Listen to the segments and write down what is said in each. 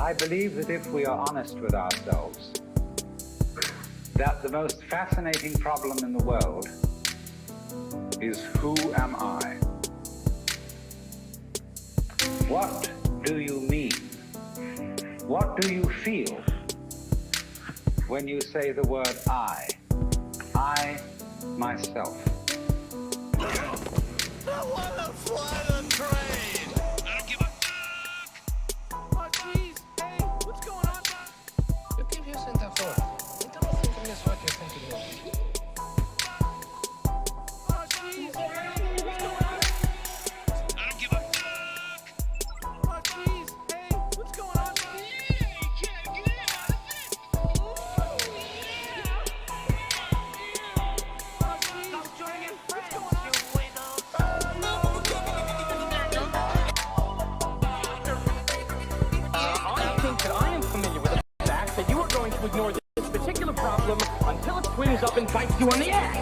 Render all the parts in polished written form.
I believe that if we are honest with ourselves, that the most fascinating problem in the world is who am I? What do you mean? What do you feel when you say the word I? I, myself. I want to fly the train! I don't give a fuck! Oh, jeez. Hey, what's going on? ¿Yo qué pienso en esta forma? Esto no es como eso que está aquí. Oh, jeez. Hey, what's going on? I don't give a fuck! Oh, jeez. Hey, what's going on? Yeah, you can't get out of this! Oh, jeez. Stop joining friends, you widows! I think that I am familiar with the fact that you are going to ignore this particular problem until it swings up and bites you on the ass.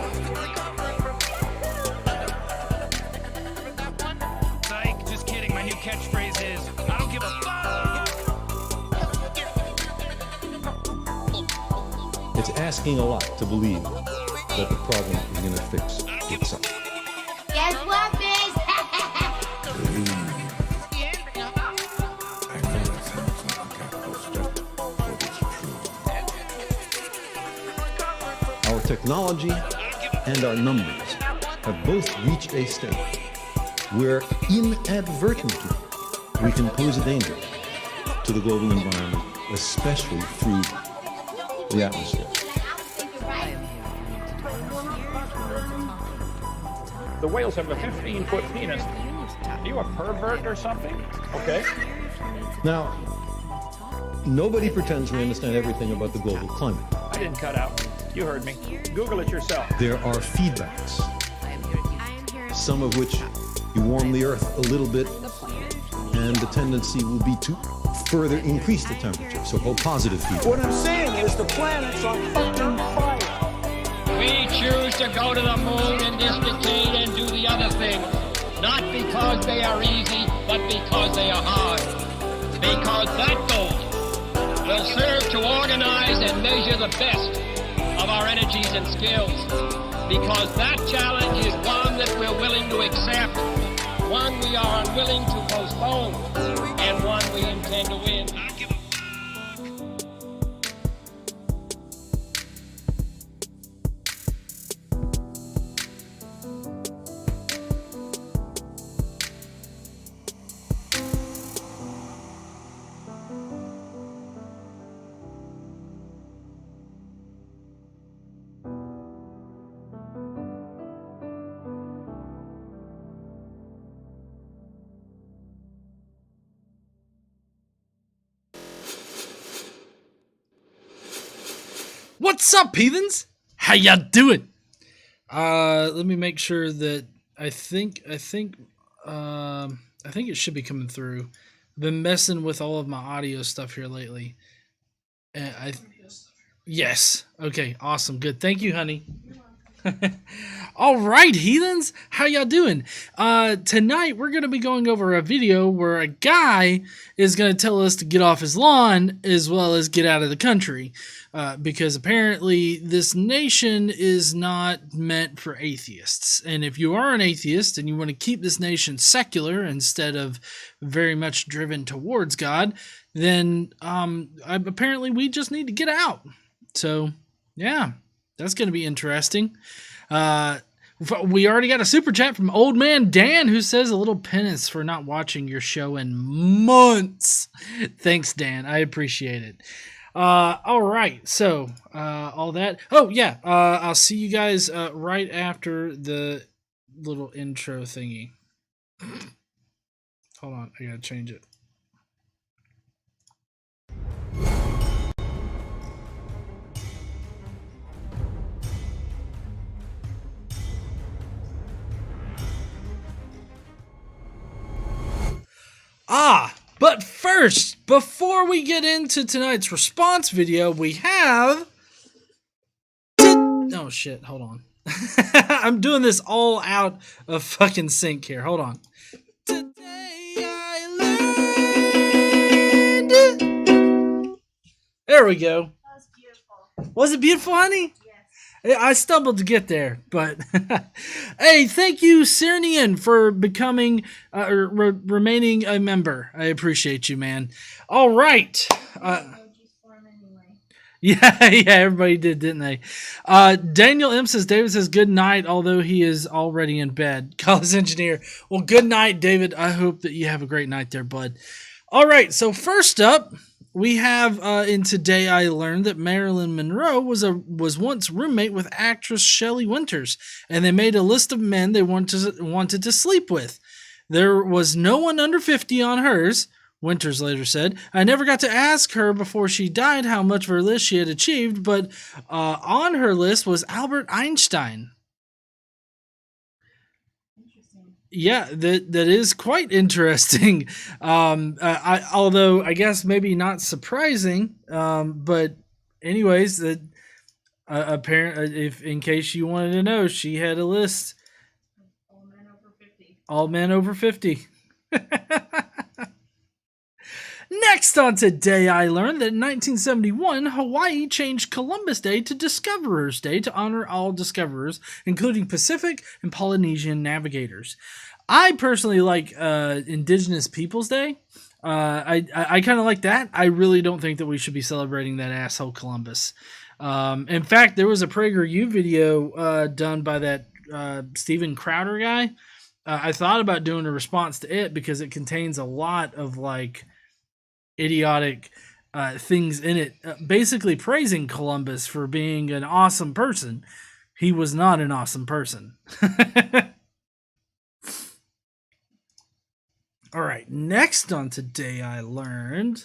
Psych, just kidding. My new catchphrase is, I don't give a fuck! It's asking a lot to believe that the problem is going to fix itself. Guess what, bitch? Our technology and our numbers have both reached a state where inadvertently we can pose a danger to the global environment, especially through the atmosphere. The whales have a 15-foot penis. Are you a pervert or something? Okay. Now, nobody pretends we understand everything about the global climate. I didn't cut out. You heard me. Google it yourself. There are feedbacks, some of which you warm the Earth a little bit, and the tendency will be to further increase the temperature, so-called positive feedback. What I'm saying is the planet's on fucking fire. We choose to go to the moon in this decade and do the other things, not because they are easy, but because they are hard. Because that goal will serve to organize and measure the best of our energies and skills. Because that challenge is one that we're willing to accept, one we are unwilling to postpone, and one we intend to win. I don't give a What's up, heathens? How ya doing? Let me make sure that I think it should be coming through. I've been messing with all of my audio stuff here lately. And yes. Okay, awesome. Good. Thank you, honey. All right, heathens, how y'all doing? Tonight we're going to be going over a video where a guy is going to tell us to get off his lawn as well as get out of the country, because apparently this nation is not meant for atheists. And if you are an atheist and you want to keep this nation secular instead of very much driven towards God, then apparently we just need to get out. So, yeah. That's going to be interesting. We already got a super chat from Old Man Dan, who says a little penance for not watching your show in months. Thanks, Dan. I appreciate it. All right. So, all that. Oh, yeah. I'll see you guys right after the little intro thingy. Hold on. I got to change it. But first, before we get into tonight's response video, we have... Oh, shit. Hold on. I'm doing this all out of fucking sync here. Hold on. Today I learned There we go. That was beautiful. Was it beautiful, honey? Yes. I stumbled to get there, but hey, thank you, Sirnian, for becoming remaining a member. I appreciate you, man. All right. Emojis for him anyway. Yeah, everybody did, didn't they? Daniel M says, David says good night, although he is already in bed. College engineer. Well, good night, David. I hope that you have a great night there, bud. All right, so first up, we have in Today I Learned that Marilyn Monroe was once roommate with actress Shelley Winters, and they made a list of men they wanted to sleep with. There was no one under 50 on hers. Winters later said, I never got to ask her before she died how much of her list she had achieved, but on her list was Albert Einstein. Yeah, that is quite interesting. Although I guess maybe not surprising. But anyways, that if in case you wanted to know, she had a list. All men over 50. All men over 50. Next on Today I Learned that in 1971, Hawaii changed Columbus Day to Discoverers Day to honor all discoverers, including Pacific and Polynesian navigators. I personally like Indigenous Peoples Day. I kind of like that. I really don't think that we should be celebrating that asshole Columbus. In fact, there was a PragerU video done by that Steven Crowder guy. I thought about doing a response to it because it contains a lot of like idiotic things in it, basically praising Columbus for being an awesome person. He was not an awesome person. All right, next on Today I Learned.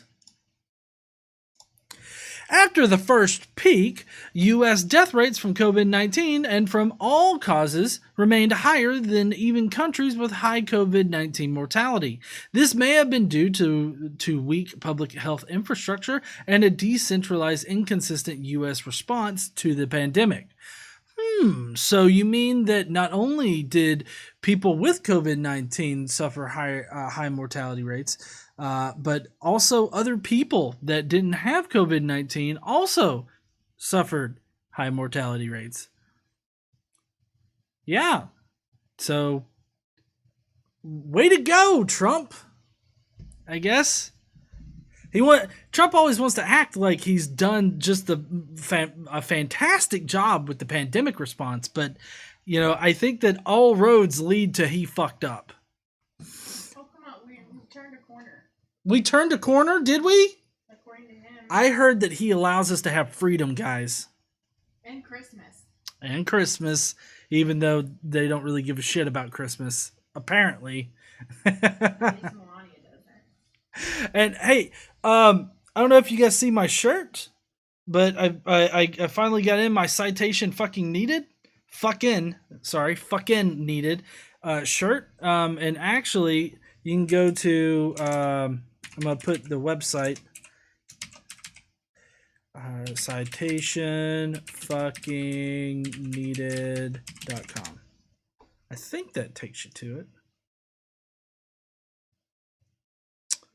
After the first peak, U.S. death rates from COVID-19 and from all causes remained higher than even countries with high COVID-19 mortality. This may have been due to weak public health infrastructure and a decentralized, inconsistent U.S. response to the pandemic. So you mean that not only did people with COVID-19 suffer high mortality rates, but also other people that didn't have COVID-19 also suffered high mortality rates. Yeah. So, way to go, Trump. I guess. Trump always wants to act like he's done just a fantastic job with the pandemic response, but I think that all roads lead to he fucked up. Oh, come on. We turned a corner. We turned a corner, did we? According to him. I heard that he allows us to have freedom, guys. And Christmas. And Christmas, even though they don't really give a shit about Christmas, apparently. And hey, I don't know if you guys see my shirt, but I finally got in my citation fucking needed shirt. And actually, you can go to I'm gonna put the website citationfuckingneeded.com. I think that takes you to it.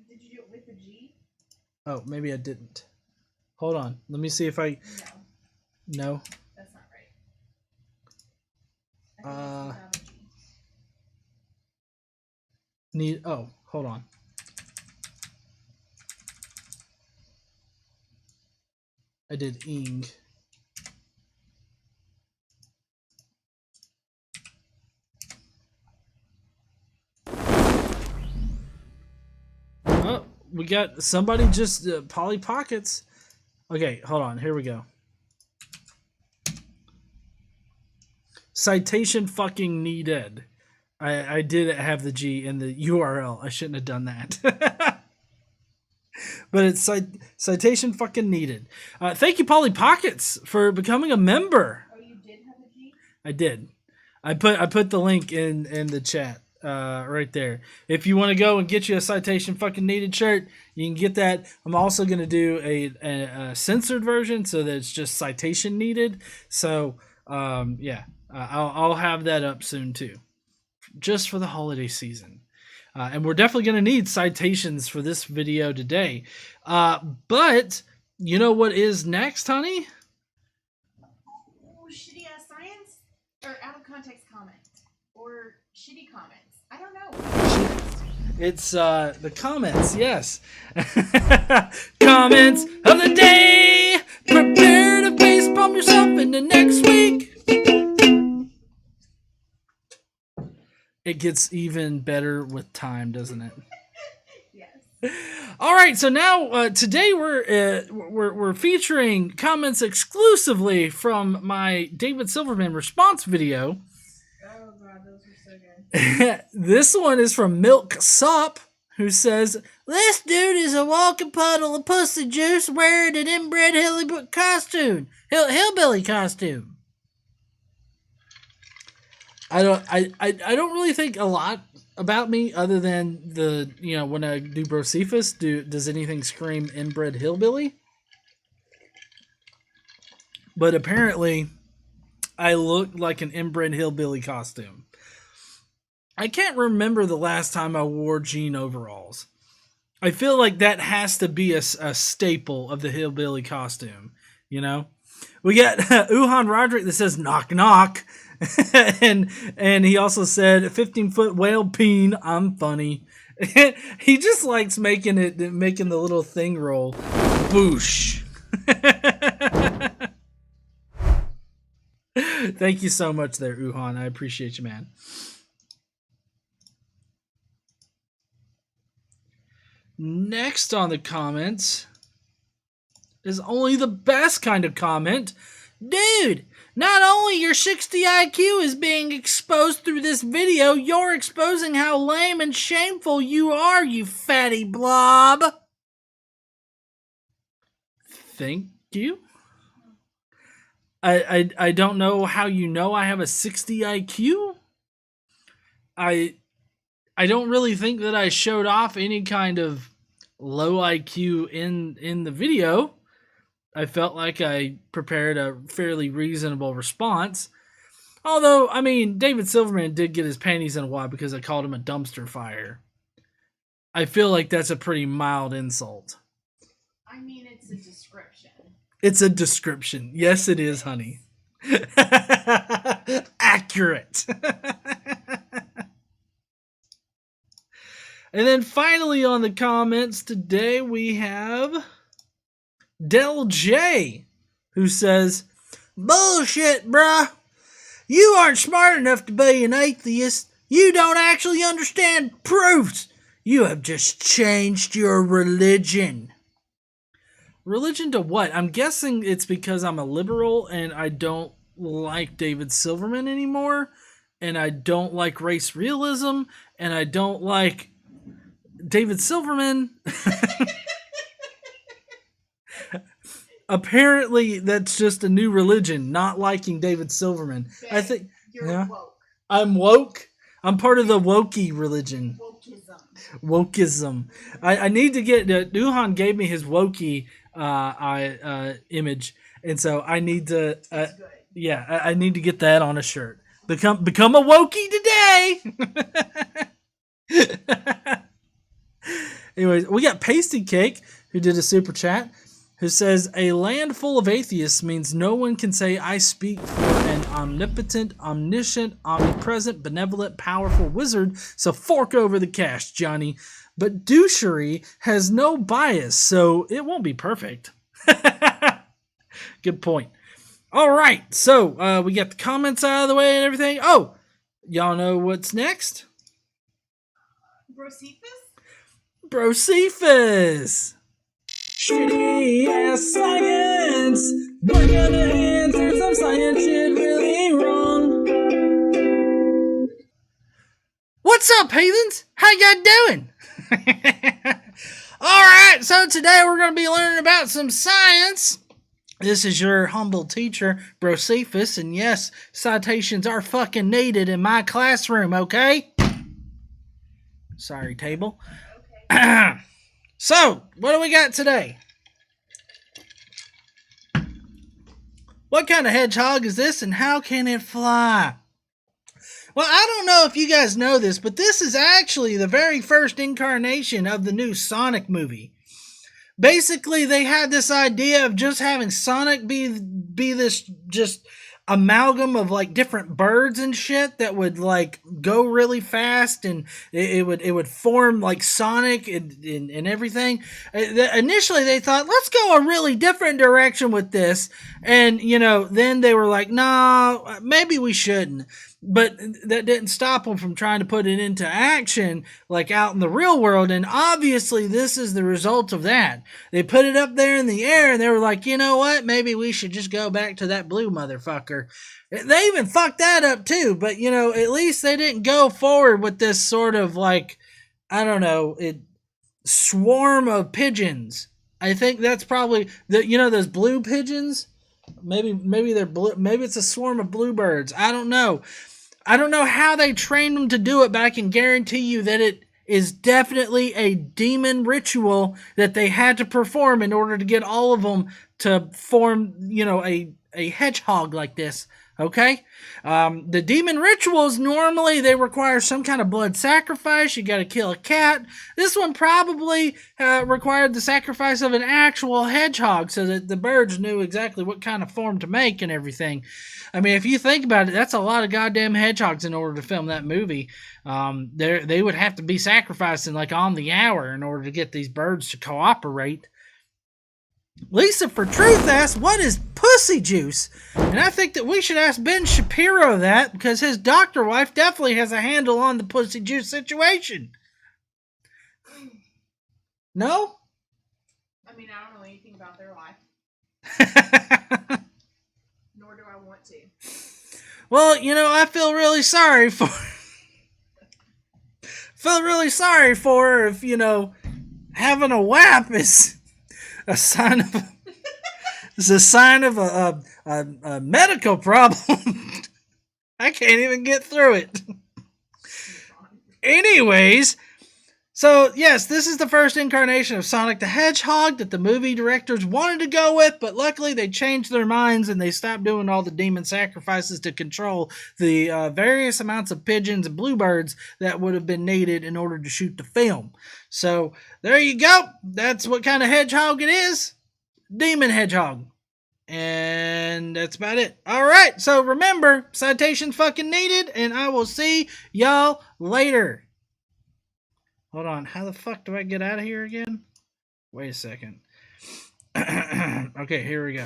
Did you do it with a G? Oh, maybe I didn't. Hold on. Let me see if I... No. That's not right. Hold on. I did ing. Oh, we got somebody just Polly Pockets. Okay, hold on. Here we go. Citation fucking needed. I did have the G in the URL. I shouldn't have done that. But it's citation fucking needed. Thank you, Polly Pockets, for becoming a member. Oh, you did have a G? I did. I put the link in the chat right there. If you want to go and get you a citation fucking needed shirt, you can get that. I'm also going to do a censored version so that it's just citation needed. So yeah, I'll have that up soon too, just for the holiday season. And we're definitely going to need citations for this video today. But You know what is next, honey? Ooh, shitty ass science? Or out of context comment? Or shitty comments? I don't know. It's the comments, yes. Comments of the day. Prepare to face palm yourself into next week. It gets even better with time, doesn't it? Yes. All right, so now today we're featuring comments exclusively from my David Silverman response video. Oh god, those are so good. This one is from Milk Sup, who says, "This dude is a walking puddle of pussy juice wearing an inbred hillbilly costume." I don't really think a lot about me other than the, you know, when I do Brocephus, does anything scream inbred hillbilly? But apparently I look like an inbred hillbilly costume. I can't remember the last time I wore jean overalls. I feel like that has to be a staple of the hillbilly costume, you know? We got Uhan Roderick that says knock knock. and he also said 15-foot whale peen, I'm funny. He just likes making the little thing roll. Boosh. Thank you so much there, Uhan. I appreciate you, man. Next on the comments is only the best kind of comment. Dude, not only your 60 IQ is being exposed through this video, you're exposing how lame and shameful you are, you fatty blob. Thank you. I don't know how you know I have a 60 IQ. I don't really think that I showed off any kind of low IQ in the video. I felt like I prepared a fairly reasonable response. Although, I mean, David Silverman did get his panties in a wad because I called him a dumpster fire. I feel like that's a pretty mild insult. I mean, it's a description. It's a description. Yes, it is, honey. Accurate. And then finally on the comments today, we have Del J, who says, "Bullshit, bruh. You aren't smart enough to be an atheist. You don't actually understand proofs. You have just changed your religion." Religion to what? I'm guessing it's because I'm a liberal and I don't like David Silverman anymore, and I don't like race realism, and I don't like David Silverman. Apparently, that's just a new religion, not liking David Silverman. Ben, I think you're woke. I'm woke. I'm part of the wokey religion. Wokeism. I need to get. Duhan gave me his wokey image, and so I need to. I need to get that on a shirt. Become a wokey today. Anyways, we got Pasty Cake, who did a super chat, who says, "A land full of atheists means no one can say I speak for an omnipotent, omniscient, omnipresent, benevolent, powerful wizard, so fork over the cash, Johnny. But douchery has no bias, so it won't be perfect." Good point. All right, so we got the comments out of the way and everything. Oh, y'all know what's next? Brocephus. Shitty ass science. Bring on the answers of science shit really wrong. What's up, heathens? How y'all doing? Alright, so today we're going to be learning about some science. This is your humble teacher, Brocephus, and yes, citations are fucking needed in my classroom, okay? Sorry, table. Okay. So, what do we got today? What kind of hedgehog is this, and how can it fly? Well, I don't know if you guys know this, but this is actually the very first incarnation of the new Sonic movie. basically they had this idea of just having Sonic be this just amalgam of like different birds and shit that would like go really fast, and it would form like Sonic and everything. Initially they thought, let's go a really different direction with this, and then they were like, no, maybe we shouldn't. But that didn't stop them from trying to put it into action, like out in the real world. And obviously this is the result of that. They put it up there in the air and they were like, you know what? Maybe we should just go back to that blue motherfucker. They even fucked that up too. But, at least they didn't go forward with this sort of like, I don't know, swarm of pigeons. I think that's probably, those blue pigeons? Maybe they're blue. Maybe it's a swarm of bluebirds. I don't know. I don't know how they trained them to do it, but I can guarantee you that it is definitely a demon ritual that they had to perform in order to get all of them to form, a hedgehog like this. Okay? The demon rituals, normally they require some kind of blood sacrifice. You gotta kill a cat. This one probably required the sacrifice of an actual hedgehog so that the birds knew exactly what kind of form to make and everything. I mean, if you think about it, that's a lot of goddamn hedgehogs in order to film that movie. They would have to be sacrificing like on the hour in order to get these birds to cooperate. Lisa for Truth asks, what is pussy juice? And I think that we should ask Ben Shapiro that, because his doctor wife definitely has a handle on the pussy juice situation. No? I mean, I don't know anything about their life. Nor do I want to. Well, I feel really sorry for her if, having a WAP is a sign of a medical problem. I can't even get through it. Anyways, so yes, this is the first incarnation of Sonic the Hedgehog that the movie directors wanted to go with, but luckily they changed their minds and they stopped doing all the demon sacrifices to control the various amounts of pigeons and bluebirds that would have been needed in order to shoot the film. So there you go. That's what kind of hedgehog it is. Demon hedgehog. And that's about it. All right. So remember, citations fucking needed, and I will see y'all later. Hold on. How the fuck do I get out of here again? Wait a second. Okay, here we go.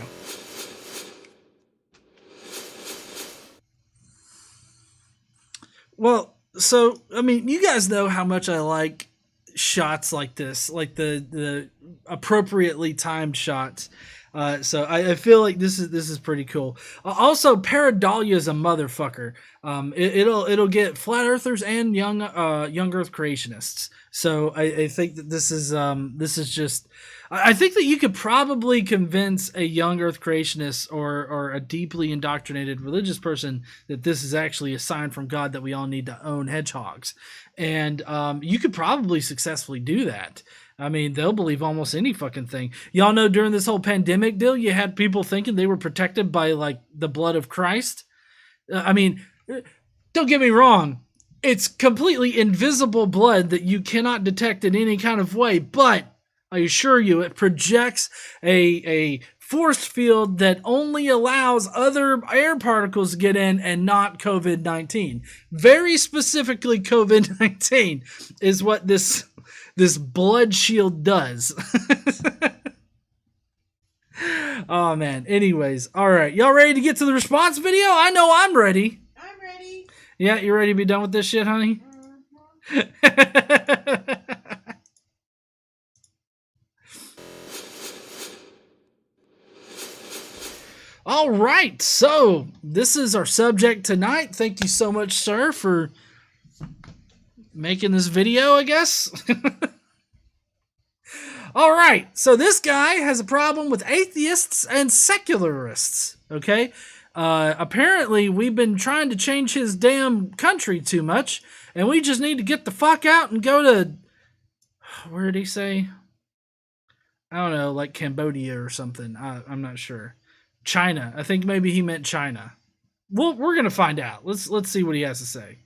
Well, so, I mean, you guys know how much I like shots like this, like the appropriately timed shots. So I feel like this is pretty cool. Also, Pareidolia is a motherfucker. It'll get flat earthers and young Earth creationists. So I think that this is just. I think that you could probably convince a young Earth creationist or a deeply indoctrinated religious person that this is actually a sign from God that we all need to own hedgehogs, and you could probably successfully do that. I mean, they'll believe almost any fucking thing. Y'all know during this whole pandemic deal, you had people thinking they were protected by like the blood of Christ. I mean, don't get me wrong. It's completely invisible blood that you cannot detect in any kind of way, but I assure you, it projects a force field that only allows other air particles to get in and not COVID-19. Very specifically, COVID-19 is what this blood shield does. Oh, man. Anyways, all right. Y'all ready to get to the response video? I know I'm ready. I'm ready. Yeah, you ready to be done with this shit, honey? All right, so this is our subject tonight. Thank you so much, sir, for making this video, I guess. All right, so this guy has a problem with atheists and secularists, okay? Apparently, we've been trying to change his damn country too much, and we just need to get the fuck out and go to, where did he say? I don't know, like Cambodia or something. I'm not sure. China. I think maybe he meant China. Well, we're gonna find out. Let's see what he has to say.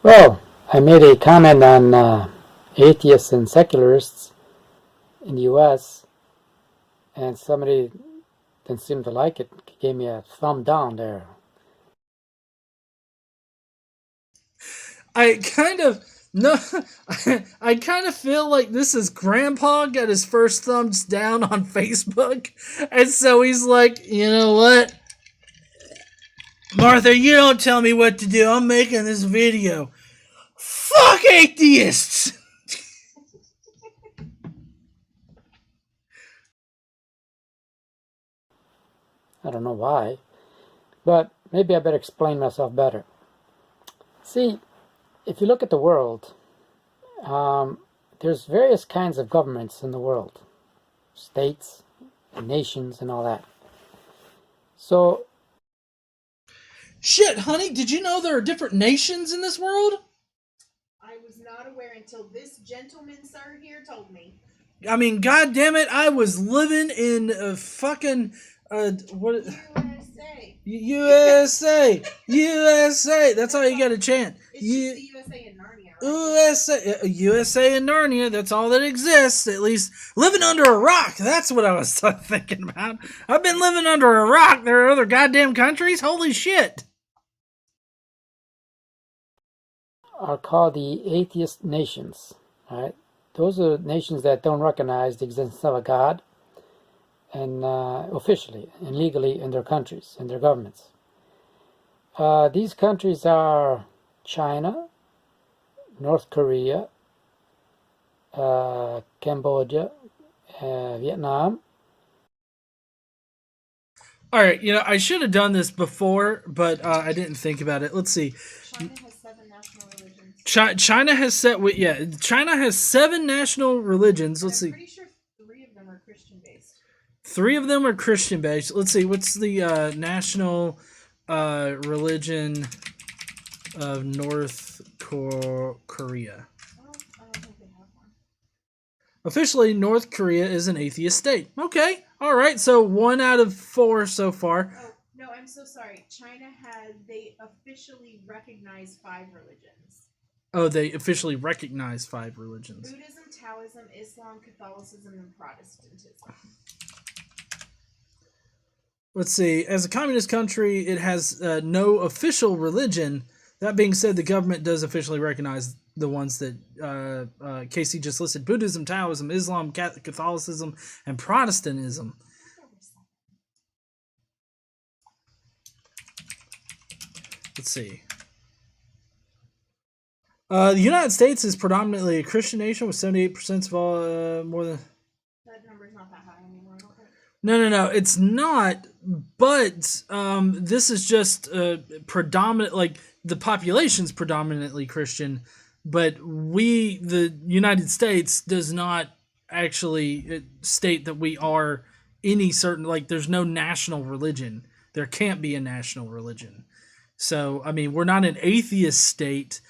Well, I made a comment on atheists and secularists in the U.S., and somebody didn't seem to like it, gave me a thumb down there. I kind of feel like this is Grandpa got his first thumbs down on Facebook, and so he's like, you know what, Martha, you don't tell me what to do. I'm making this video. Fuck atheists. I don't know why, but maybe I better explain myself better. See, if you look at the world, there's various kinds of governments in the world, states and nations and all that. So, shit, honey, did you know there are different nations in this world? I was not aware until this gentleman, sir, here told me. I mean, god damn it, I was living in a fucking what? USA. USA. That's all you got to chant. It's just the USA and Narnia. Right? USA and Narnia. That's all that exists. At least living under a rock. That's what I was thinking about. I've been living under a rock. There are other goddamn countries. Holy shit. are called the atheist nations. Right? Those are nations that don't recognize the existence of a God, and officially and legally in their countries, in their governments. These countries are China, North Korea, Cambodia, Vietnam. All right, I should have done this before, but I didn't think about it. Let's see. China has 7 national religions. China has 7 national religions. Let's see. I'm pretty sure 3 of them are Christian-based. 3 of them are Christian-based. Let's see. What's the national religion of North Korea? I don't think they have one. Officially, North Korea is an atheist state. Okay. All right. So 1 out of 4 so far. Oh, no, I'm so sorry. They officially recognize 5 religions. Oh, they officially recognize 5 religions. Buddhism, Taoism, Islam, Catholicism, and Protestantism. Let's see. As a communist country, it has no official religion. That being said, the government does officially recognize the ones that Casey just listed: Buddhism, Taoism, Islam, Catholicism, and Protestantism. Let's see. The United States is predominantly a Christian nation with 78% of all, more than... That number's not that high anymore. Okay. No, it's not. But this is just predominant. Like the population's predominantly Christian, but the United States, does not actually state that we are any certain. Like, there's no national religion. There can't be a national religion. So, I mean, we're not an atheist state,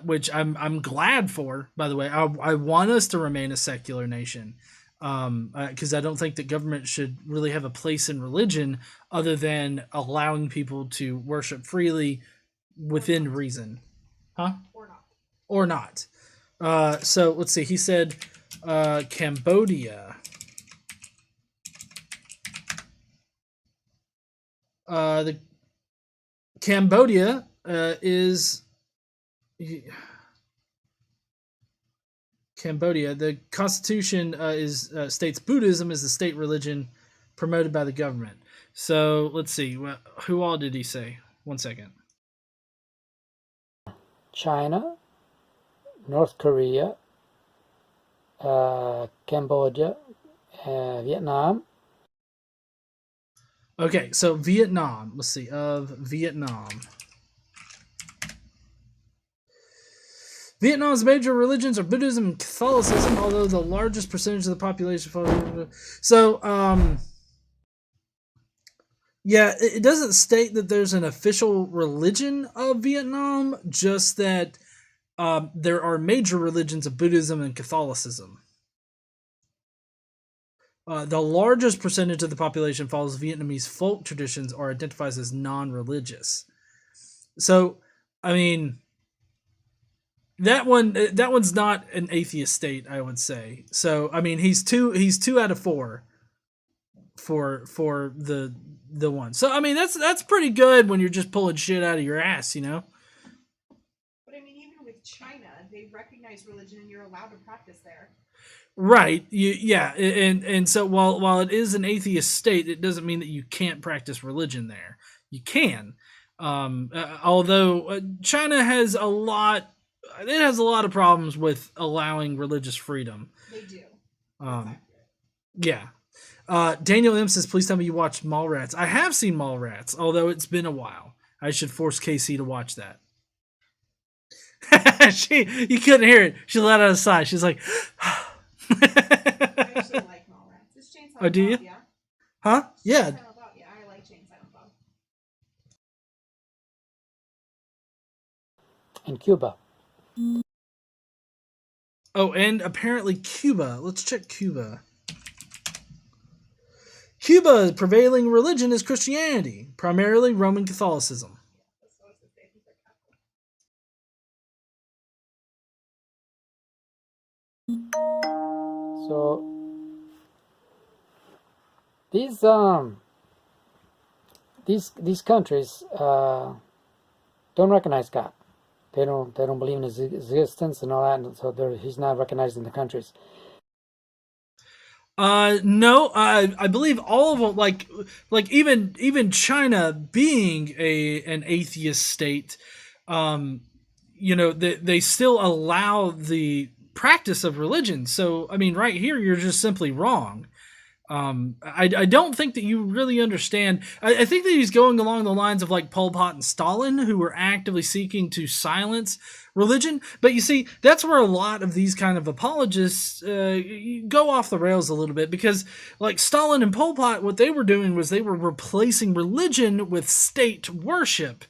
which I'm glad for. By the way, I want us to remain a secular nation. Because I don't think that government should really have a place in religion other than allowing people to worship freely within reason. Huh? Or not. So let's see. He said Cambodia. The Cambodia is... Cambodia. The constitution states Buddhism is the state religion promoted by the government. So let's see. Who all did he say? 1 second. China, North Korea, Cambodia, Vietnam. Okay, so Vietnam. Let's see. Of Vietnam. Vietnam's major religions are Buddhism and Catholicism, although the largest percentage of the population follows. So, yeah, it doesn't state that there's an official religion of Vietnam, just that there are major religions of Buddhism and Catholicism. The largest percentage of the population follows Vietnamese folk traditions or identifies as non-religious. So, I mean... that one's not an atheist state, I would say. So I mean, he's 2 out of 4 for the one. So I mean, that's pretty good when you're just pulling shit out of your ass, you know. But I mean, even with China, they recognize religion and you're allowed to practice there. Right. Yeah. And so while it is an atheist state, it doesn't mean that you can't practice religion there. You can. Although China has a lot of problems with allowing religious freedom. They do. Yeah. Daniel M says, please tell me you watched Mallrats. I have seen Mallrats, although it's been a while. I should force Casey to watch that. You couldn't hear it. She let out a sigh. She's like, I actually like Mallrats. It's Jane Silent oh, do you? Bob, yeah? Huh? Yeah. Silent Bob, yeah, I like Jane Silent Bob. In Cuba. Oh, and apparently Cuba. Let's check Cuba. Cuba's prevailing religion is Christianity, primarily Roman Catholicism. So these countries don't recognize God. They don't believe in his existence and all that, and so he's not recognized in the countries. No, I believe all of them, like even China being an atheist state, you know, they still allow the practice of religion. So I mean, right here, you're just simply wrong. I don't think that you really understand. I think that he's going along the lines of like Pol Pot and Stalin, who were actively seeking to silence religion. But you see, that's where a lot of these kind of apologists go off the rails a little bit, because like Stalin and Pol Pot, what they were doing was they were replacing religion with state worship.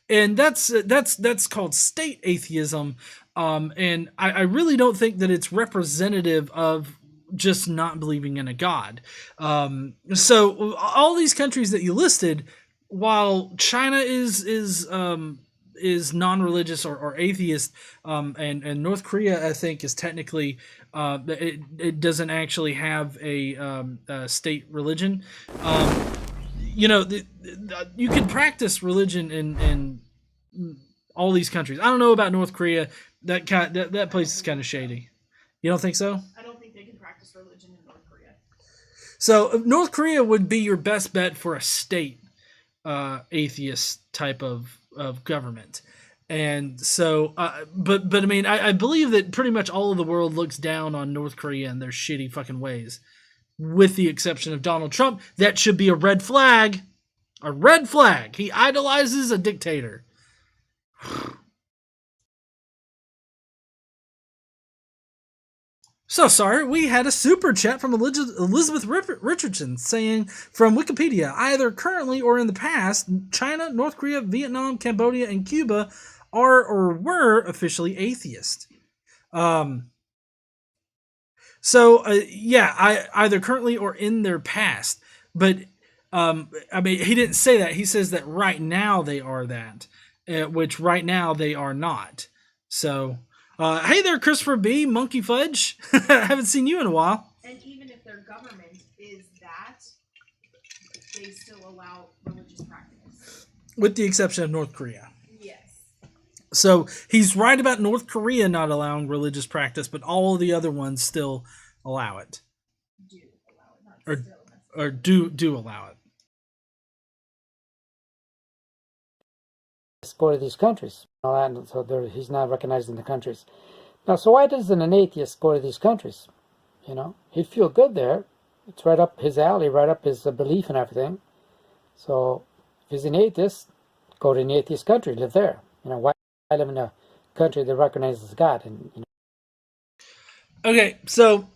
And that's called state atheism. And I really don't think that it's representative of just not believing in a God. So all these countries that you listed, while China is non-religious or atheist, and North Korea, I think, is technically it doesn't actually have a state religion. You know, you can practice religion in all these countries. I don't know about North Korea. That place is kind of shady. You don't think so? I don't think they can practice religion in North Korea. So North Korea would be your best bet for a state atheist type of government. And so, but I mean, I believe that pretty much all of the world looks down on North Korea and their shitty fucking ways, with the exception of Donald Trump. That should be a red flag. A red flag. He idolizes a dictator. So sorry, we had a super chat from Elizabeth Richardson saying, from Wikipedia, either currently or in the past, China, North Korea, Vietnam, Cambodia, and Cuba are or were officially atheist. Either currently or in their past. But, I mean, he didn't say that. He says that right now they are that, which right now they are not. So... hey there, Christopher B. Monkey Fudge. I haven't seen you in a while. And even if their government is that, they still allow religious practice. With the exception of North Korea. Yes. So he's right about North Korea not allowing religious practice, but all of the other ones still allow it. Do allow it, not still. Or do allow it. Go to these countries, and so he's not recognized in the countries. Now, so why doesn't an atheist go to these countries? You know, he'd feel good there. It's right up his alley, right up his belief and everything. So, if he's an atheist, go to an atheist country, live there. You know, why live in a country that recognizes God? And you know. Okay, so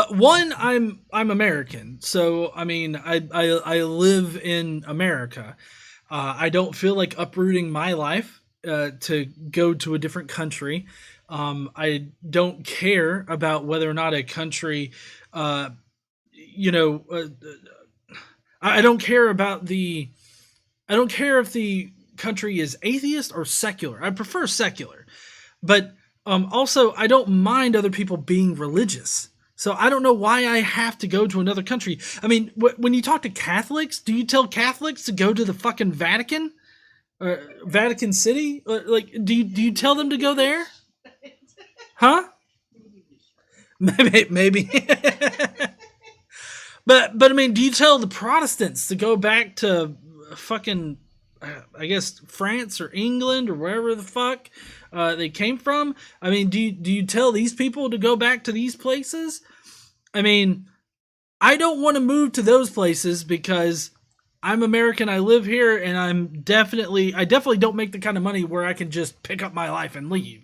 one, I'm American, so I mean, I live in America. I don't feel like uprooting my life to go to a different country. I don't care about whether or not a country, I don't care about I don't care if the country is atheist or secular. I prefer secular. But also, I don't mind other people being religious. So I don't know why I have to go to another country. I mean, when you talk to Catholics, do you tell Catholics to go to the fucking Vatican? Or Vatican City? Like, do you tell them to go there? Huh? Maybe. But I mean, do you tell the Protestants to go back to fucking, I guess, France or England or wherever the fuck they came from? I mean, do you tell these people to go back to these places? I mean, I don't want to move to those places because I'm American. I live here, and I definitely don't make the kind of money where I can just pick up my life and leave.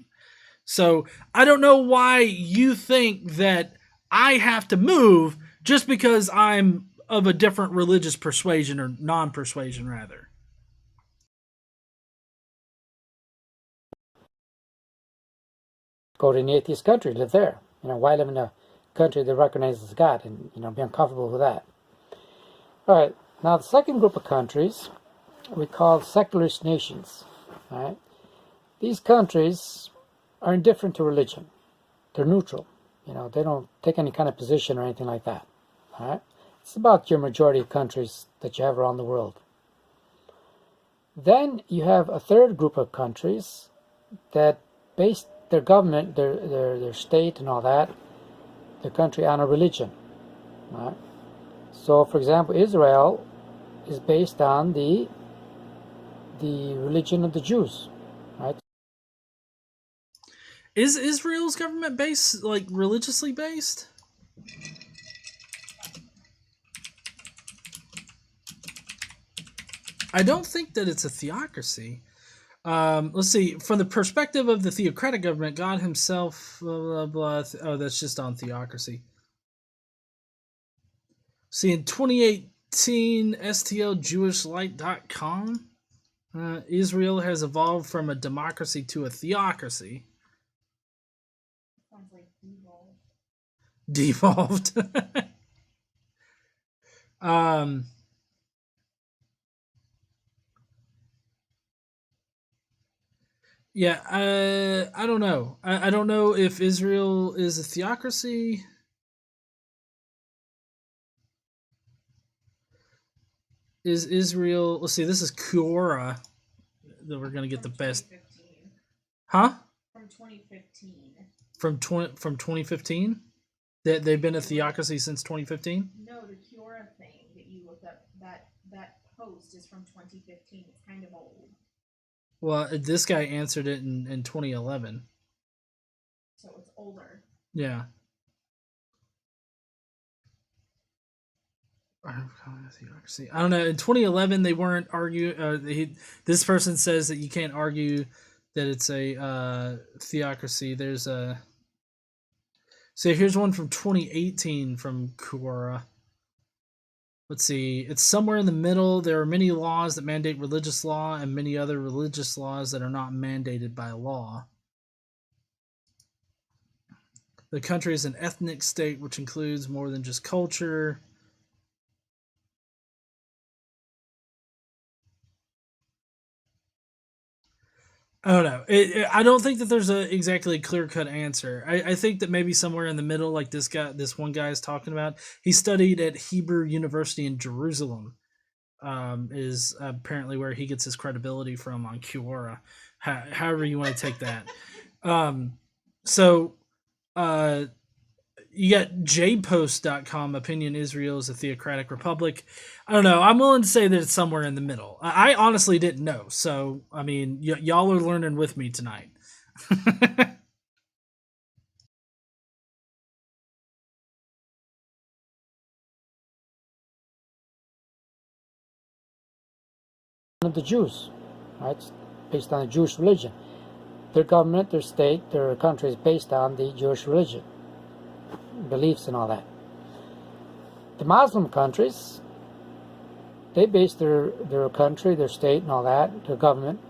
So I don't know why you think that I have to move just because I'm of a different religious persuasion or non-persuasion, rather. Go to an atheist country, live there. Why live in a country that recognizes God and, be uncomfortable with that? All right. Now, the second group of countries we call secularist nations. All right. These countries are indifferent to religion. They're neutral. They don't take any kind of position or anything like that. All right. It's about your majority of countries that you have around the world. Then you have a third group of countries that base their government, their state and all that, their country on a religion. All right. So, for example, Israel is based on the religion of the Jews. Right. Is Israel's government based, like, religiously based? I don't think that it's a theocracy. Let's see. From the perspective of the theocratic government, God himself, blah, blah, blah. Oh, that's just on theocracy. See, in 2018, STLJewishLight.com, Israel has evolved from a democracy to a theocracy. Sounds like Devolved. Yeah, I don't know. I don't know if Israel is a theocracy. Is Israel... Let's see, this is Quora that we're going to get the best... Huh? From 2015. From 2015? That they've been a theocracy since 2015? No, the Quora thing that you looked up, that post is from 2015. It's kind of old. Well, this guy answered it in 2011. So it's older. Yeah. I don't know. In 2011, they weren't arguing. This person says that you can't argue that it's a theocracy. There's a... So here's one from 2018 from Quora. Let's see. It's somewhere in the middle. There are many laws that mandate religious law and many other religious laws that are not mandated by law. The country is an ethnic state, which includes more than just culture. I don't know. I don't think that there's a exactly clear-cut answer. I think that maybe somewhere in the middle, like this one guy is talking about. He studied at Hebrew University in Jerusalem. Is apparently where he gets his credibility from on Quora. However you want to take that. You got jpost.com, opinion Israel is a theocratic republic. I don't know. I'm willing to say that it's somewhere in the middle. I honestly didn't know. So, I mean, y'all are learning with me tonight. Of the Jews, right? It's based on the Jewish religion. Their government, their state, their country is based on the Jewish religion, beliefs and all that. The Muslim countries, they base their country, their state and all that, their government,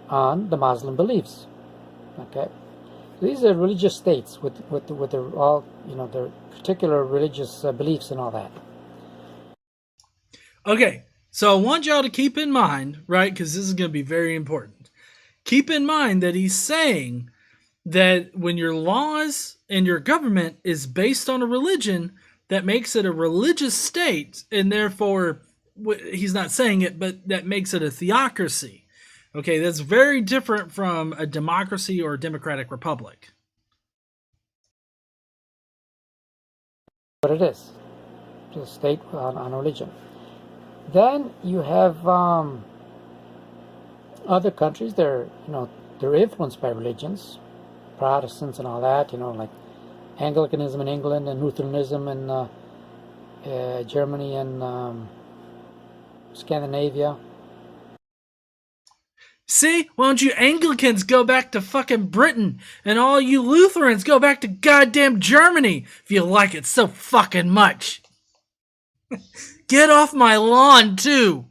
on the Muslim beliefs. Okay, these are religious states with their all, their particular religious beliefs and all that. Okay, so I want y'all to keep in mind, right, because this is going to be very important. Keep in mind that he's saying that when your laws and your government is based on a religion, that makes it a religious state, and therefore, he's not saying it, but that makes it a theocracy. Okay, that's very different from a democracy or a democratic republic. What it is, the state on religion. Then you have other countries. They're influenced by religions, Protestants and all that. Like Anglicanism in England and Lutheranism in Germany and Scandinavia. See, why don't you Anglicans go back to fucking Britain, and all you Lutherans go back to goddamn Germany if you like it so fucking much. Get off my lawn, too.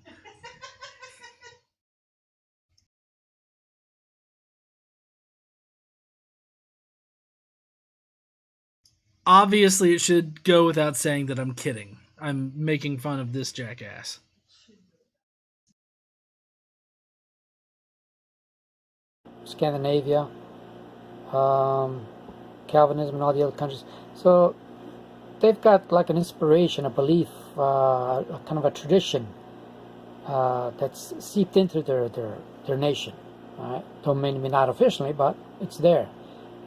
Obviously, it should go without saying that I'm kidding. I'm making fun of this jackass. Scandinavia, Calvinism and all the other countries. So they've got like an inspiration, a belief, a kind of a tradition that's seeped into their nation. Right? Don't mean not officially, but it's there.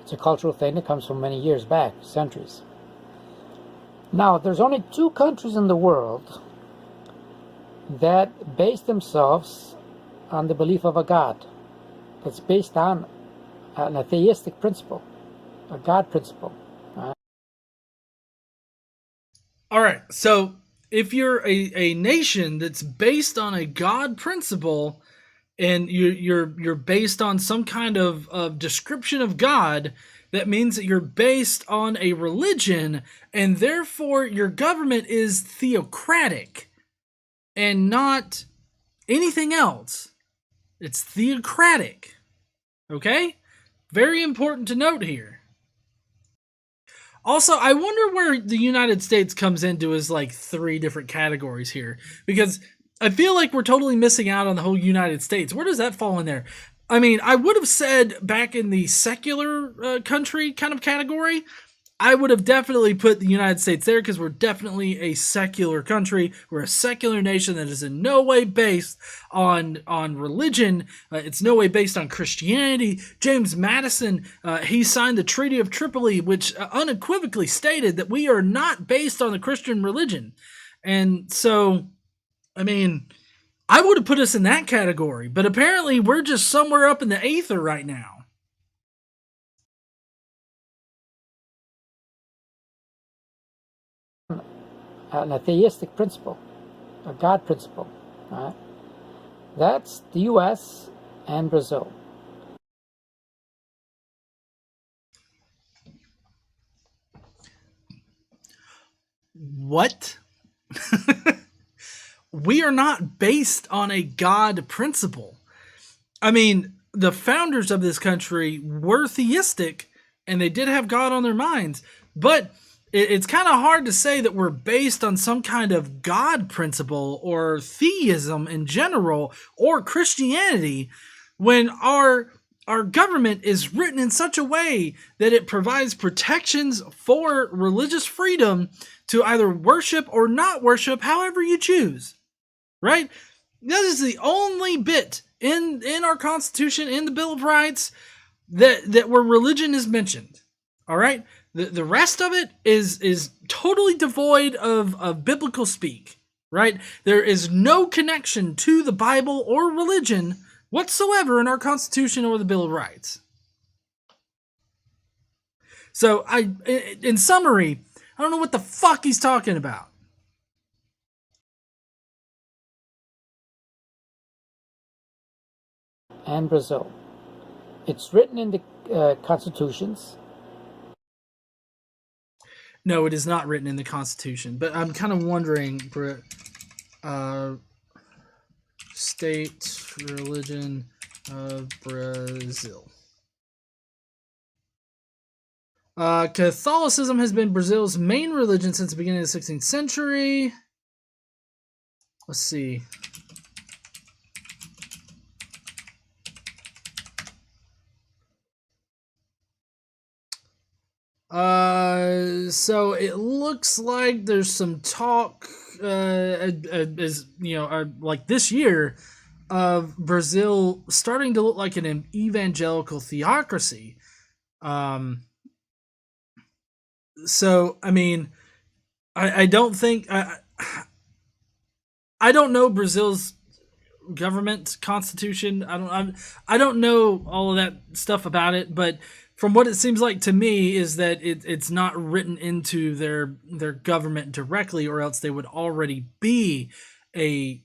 It's a cultural thing that comes from many years back, centuries. Now, there's only 2 countries in the world that base themselves on the belief of a God. That's based on an atheistic principle, a God principle. All right, so if you're a nation that's based on a God principle, and you're based on some kind of description of God, that means that you're based on a religion, and therefore your government is theocratic and not anything else. It's theocratic. Okay? Very important to note here. Also, I wonder where the United States comes into as like 3 different categories here, because I feel like we're totally missing out on the whole United States. Where does that fall in there? I mean, I would have said back in the secular country kind of category, I would have definitely put the United States there because we're definitely a secular country. We're a secular nation that is in no way based on religion. It's no way based on Christianity. James Madison, he signed the Treaty of Tripoli, which unequivocally stated that we are not based on the Christian religion. And so, I mean, I would have put us in that category, but apparently we're just somewhere up in the aether right now. An atheistic principle, a God principle. Right? That's the U.S. and Brazil. What? We are not based on a God principle. I mean, the founders of this country were theistic, and they did have God on their minds, but it's kind of hard to say that we're based on some kind of God principle or theism in general or Christianity when our government is written in such a way that it provides protections for religious freedom to either worship or not worship, however you choose. Right? That is the only bit in our Constitution, in the Bill of Rights, that where religion is mentioned. All right? The rest of it is totally devoid of biblical speak, right? There is no connection to the Bible or religion whatsoever in our Constitution or the Bill of Rights. So, in summary, I don't know what the fuck he's talking about. And Brazil. It's written in the constitutions. No, it is not written in the Constitution, but I'm kind of wondering, state religion of Brazil. Catholicism has been Brazil's main religion since the beginning of the 16th century. Let's see. So it looks like there's some talk, as you know, like this year, of Brazil starting to look like an evangelical theocracy. So I mean, I don't think I don't know Brazil's government constitution. I don't know all of that stuff about it, but from what it seems like to me is that it's not written into their government directly, or else they would already be a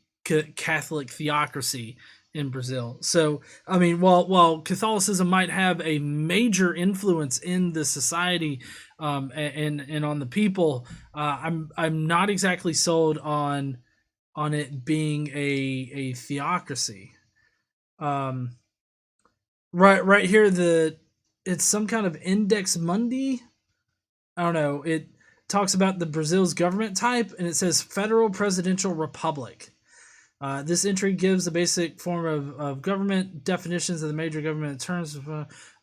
Catholic theocracy in Brazil. So I mean, while Catholicism might have a major influence in the society and on the people, I'm not exactly sold on it being a theocracy. Right here, it's some kind of Index Mundi. I don't know. It talks about the Brazil's government type, and it says Federal Presidential Republic. This entry gives the basic form of government definitions of the major government terms.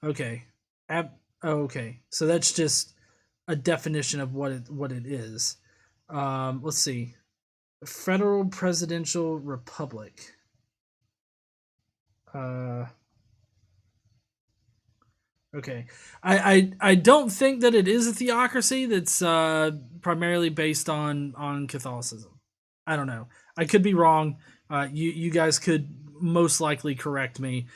Okay. Okay. So that's just a definition of what it is. Let's see. Federal Presidential Republic. Okay. I don't think that it is a theocracy that's primarily based on Catholicism. I don't know. I could be wrong. You guys could most likely correct me.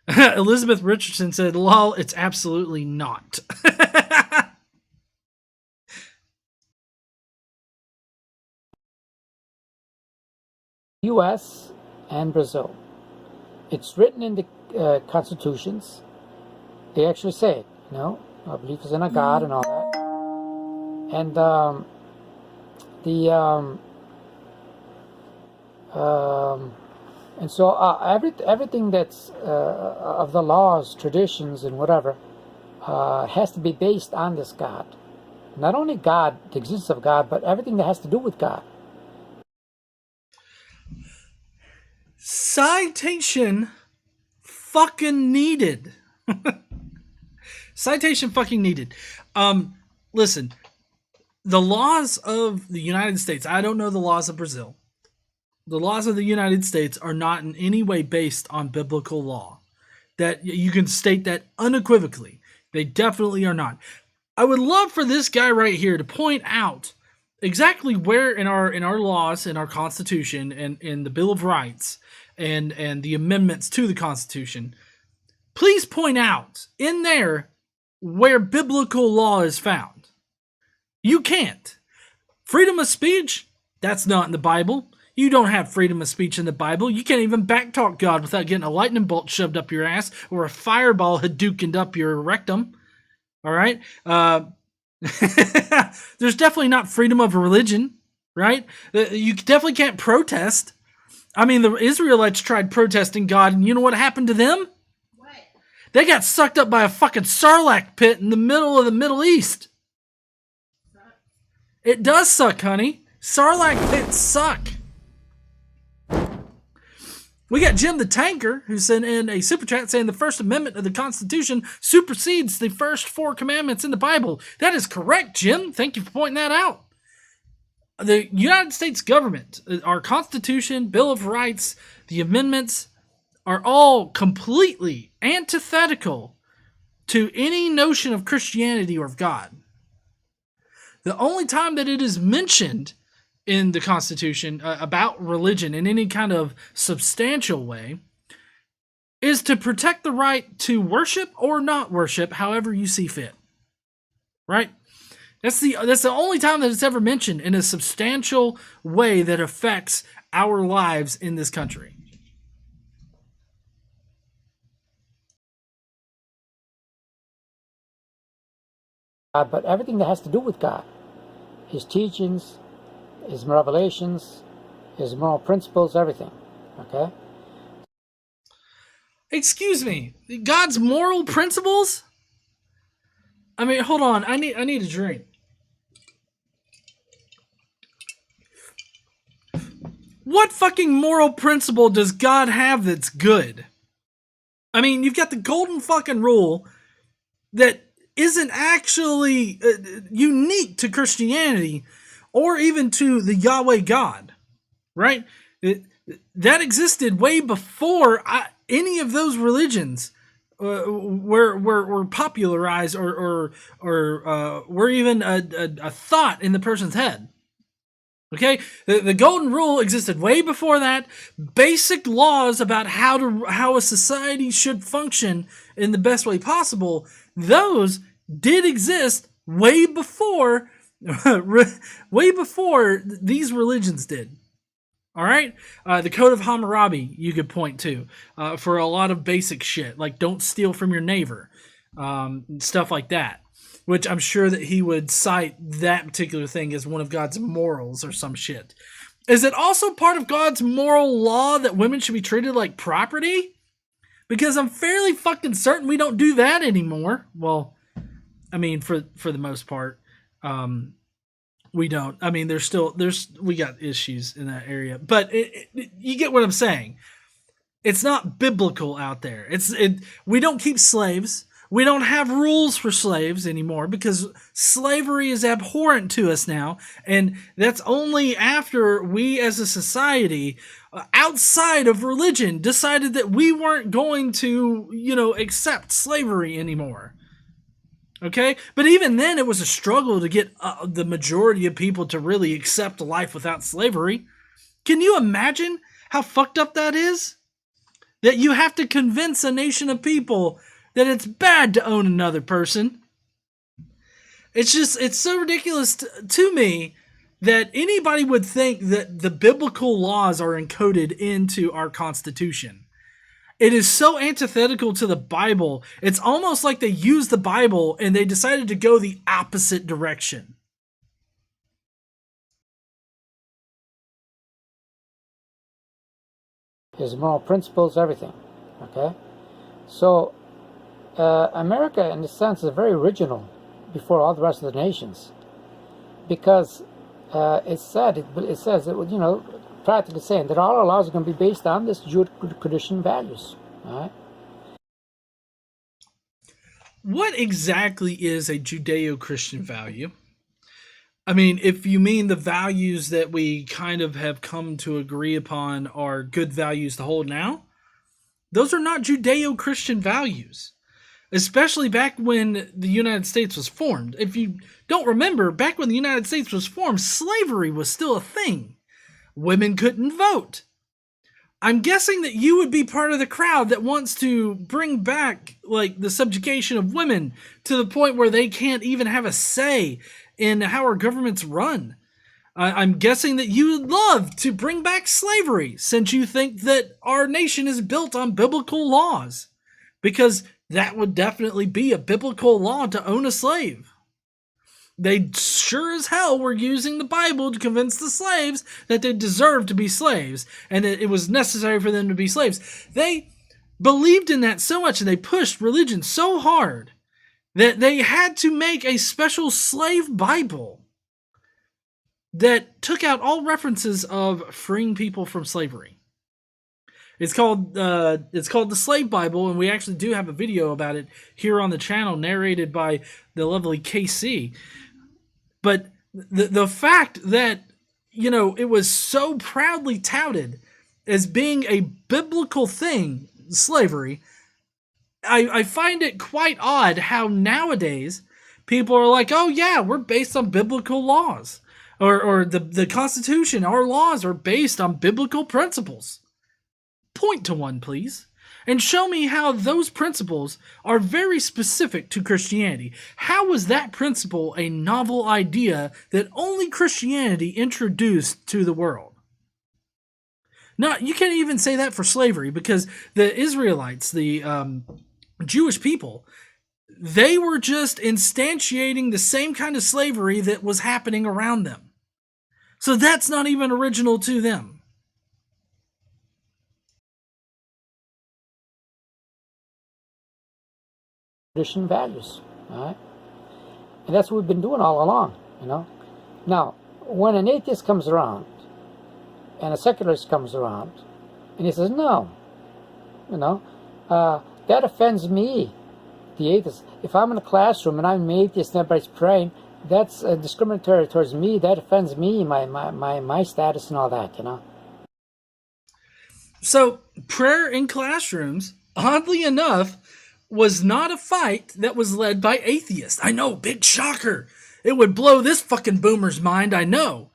Elizabeth Richardson said, "Lol, it's absolutely not." U.S. and Brazil. It's written in the constitutions. They actually say it, you know, belief is in a God and all that. And and so everything that's of the laws, traditions, and whatever has to be based on this God. Not only God, the existence of God, but everything that has to do with God. Citation fucking needed. Citation fucking needed. Listen, the laws of the United States, I don't know the laws of Brazil. The laws of the United States are not in any way based on biblical law. That you can state that unequivocally. They definitely are not. I would love for this guy right here to point out exactly where in our laws, in our Constitution, and in the Bill of Rights, and the amendments to the Constitution, please point out in there where biblical law is found. You can't. Freedom of speech, that's not in the Bible. You don't have freedom of speech in the Bible. You can't even backtalk God without getting a lightning bolt shoved up your ass or a fireball hadoukened up your rectum. All right? There's definitely not freedom of religion, right? You definitely can't protest. I mean, the Israelites tried protesting God, and you know what happened to them? What? They got sucked up by a fucking sarlacc pit in the middle of the Middle East. It does suck, honey. Sarlacc pits suck. We got Jim the Tanker, who sent in a super chat saying the First Amendment of the Constitution supersedes the first 4 commandments in the Bible. That is correct, Jim. Thank you for pointing that out. The United States government, our Constitution, Bill of Rights, the amendments are all completely antithetical to any notion of Christianity or of God. The only time that it is mentioned in the Constitution about religion in any kind of substantial way is to protect the right to worship or not worship however you see fit. Right? That's the only time that it's ever mentioned in a substantial way that affects our lives in this country. But everything that has to do with God, His teachings, His revelations, His moral principles, everything. Okay? Excuse me, God's moral principles? I mean, hold on, I need a drink. What fucking moral principle does God have that's good? I mean, you've got the golden fucking rule that isn't actually unique to Christianity or even to the Yahweh God, right? That existed way before any of those religions were popularized or were even a thought in the person's head. Okay, the golden rule existed way before that. Basic laws about how a society should function in the best way possible, those did exist way before these religions did. All right, the Code of Hammurabi you could point to for a lot of basic shit, like don't steal from your neighbor, stuff like that. Which I'm sure that he would cite that particular thing as one of God's morals or some shit. Is it also part of God's moral law that women should be treated like property? Because I'm fairly fucking certain we don't do that anymore. Well, I mean, for the most part, we don't. I mean, we got issues in that area, but you get what I'm saying. It's not biblical out there. We don't keep slaves. We don't have rules for slaves anymore because slavery is abhorrent to us now. And that's only after we as a society, outside of religion, decided that we weren't going to, accept slavery anymore. Okay? But even then, it was a struggle to get the majority of people to really accept a life without slavery. Can you imagine how fucked up that is? That you have to convince a nation of people that it's bad to own another person. It's so ridiculous to me that anybody would think that the biblical laws are encoded into our Constitution. It is so antithetical to the Bible. It's almost like they used the Bible and they decided to go the opposite direction. His moral principles, everything. Okay? So, America, in a sense, is very original before all the rest of the nations, because it says that, practically saying that all our laws are going to be based on this Judeo-Christian values. All right. What exactly is a Judeo-Christian value? I mean, if you mean the values that we kind of have come to agree upon are good values to hold now, those are not Judeo-Christian values. Especially back when the United States was formed. If you don't remember, back when the United States was formed, slavery was still a thing. Women couldn't vote. I'm guessing that you would be part of the crowd that wants to bring back, the subjugation of women to the point where they can't even have a say in how our government's run. I'm guessing that you would love to bring back slavery, since you think that our nation is built on biblical laws. Because that would definitely be a biblical law to own a slave. They sure as hell were using the Bible to convince the slaves that they deserved to be slaves and that it was necessary for them to be slaves. They believed in that so much and they pushed religion so hard that they had to make a special slave Bible that took out all references of freeing people from slavery. It's called the Slave Bible, and we actually do have a video about it here on the channel, narrated by the lovely KC. But the fact that it was so proudly touted as being a biblical thing, slavery, I find it quite odd how nowadays people are like, oh yeah, we're based on biblical laws, or the Constitution, our laws are based on biblical principles. Point to one, please, and show me how those principles are very specific to Christianity. How was that principle a novel idea that only Christianity introduced to the world? Now, you can't even say that for slavery, because the Israelites, the Jewish people, they were just instantiating the same kind of slavery that was happening around them. So that's not even original to them. Christian values, all right? And that's what we've been doing all along, Now, when an atheist comes around and a secularist comes around and he says, no, that offends me, the atheists. If I'm in a classroom and I'm an atheist and everybody's praying, that's discriminatory towards me. That offends me, my status and all that, you know. So prayer in classrooms, oddly enough, was not a fight that was led by atheists. I know, big shocker. It would blow this fucking boomer's mind, I know.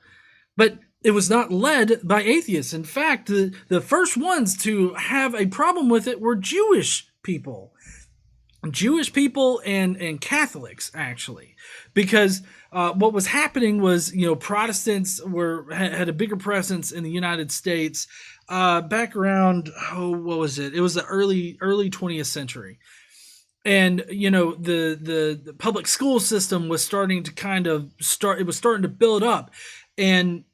But it was not led by atheists. In fact, the first ones to have a problem with it were Jewish people. Jewish people and Catholics, actually. Because what was happening was, Protestants had a bigger presence in the United States back around, what was it? It was the early 20th century. And, the public school system was starting to it was starting to build up. And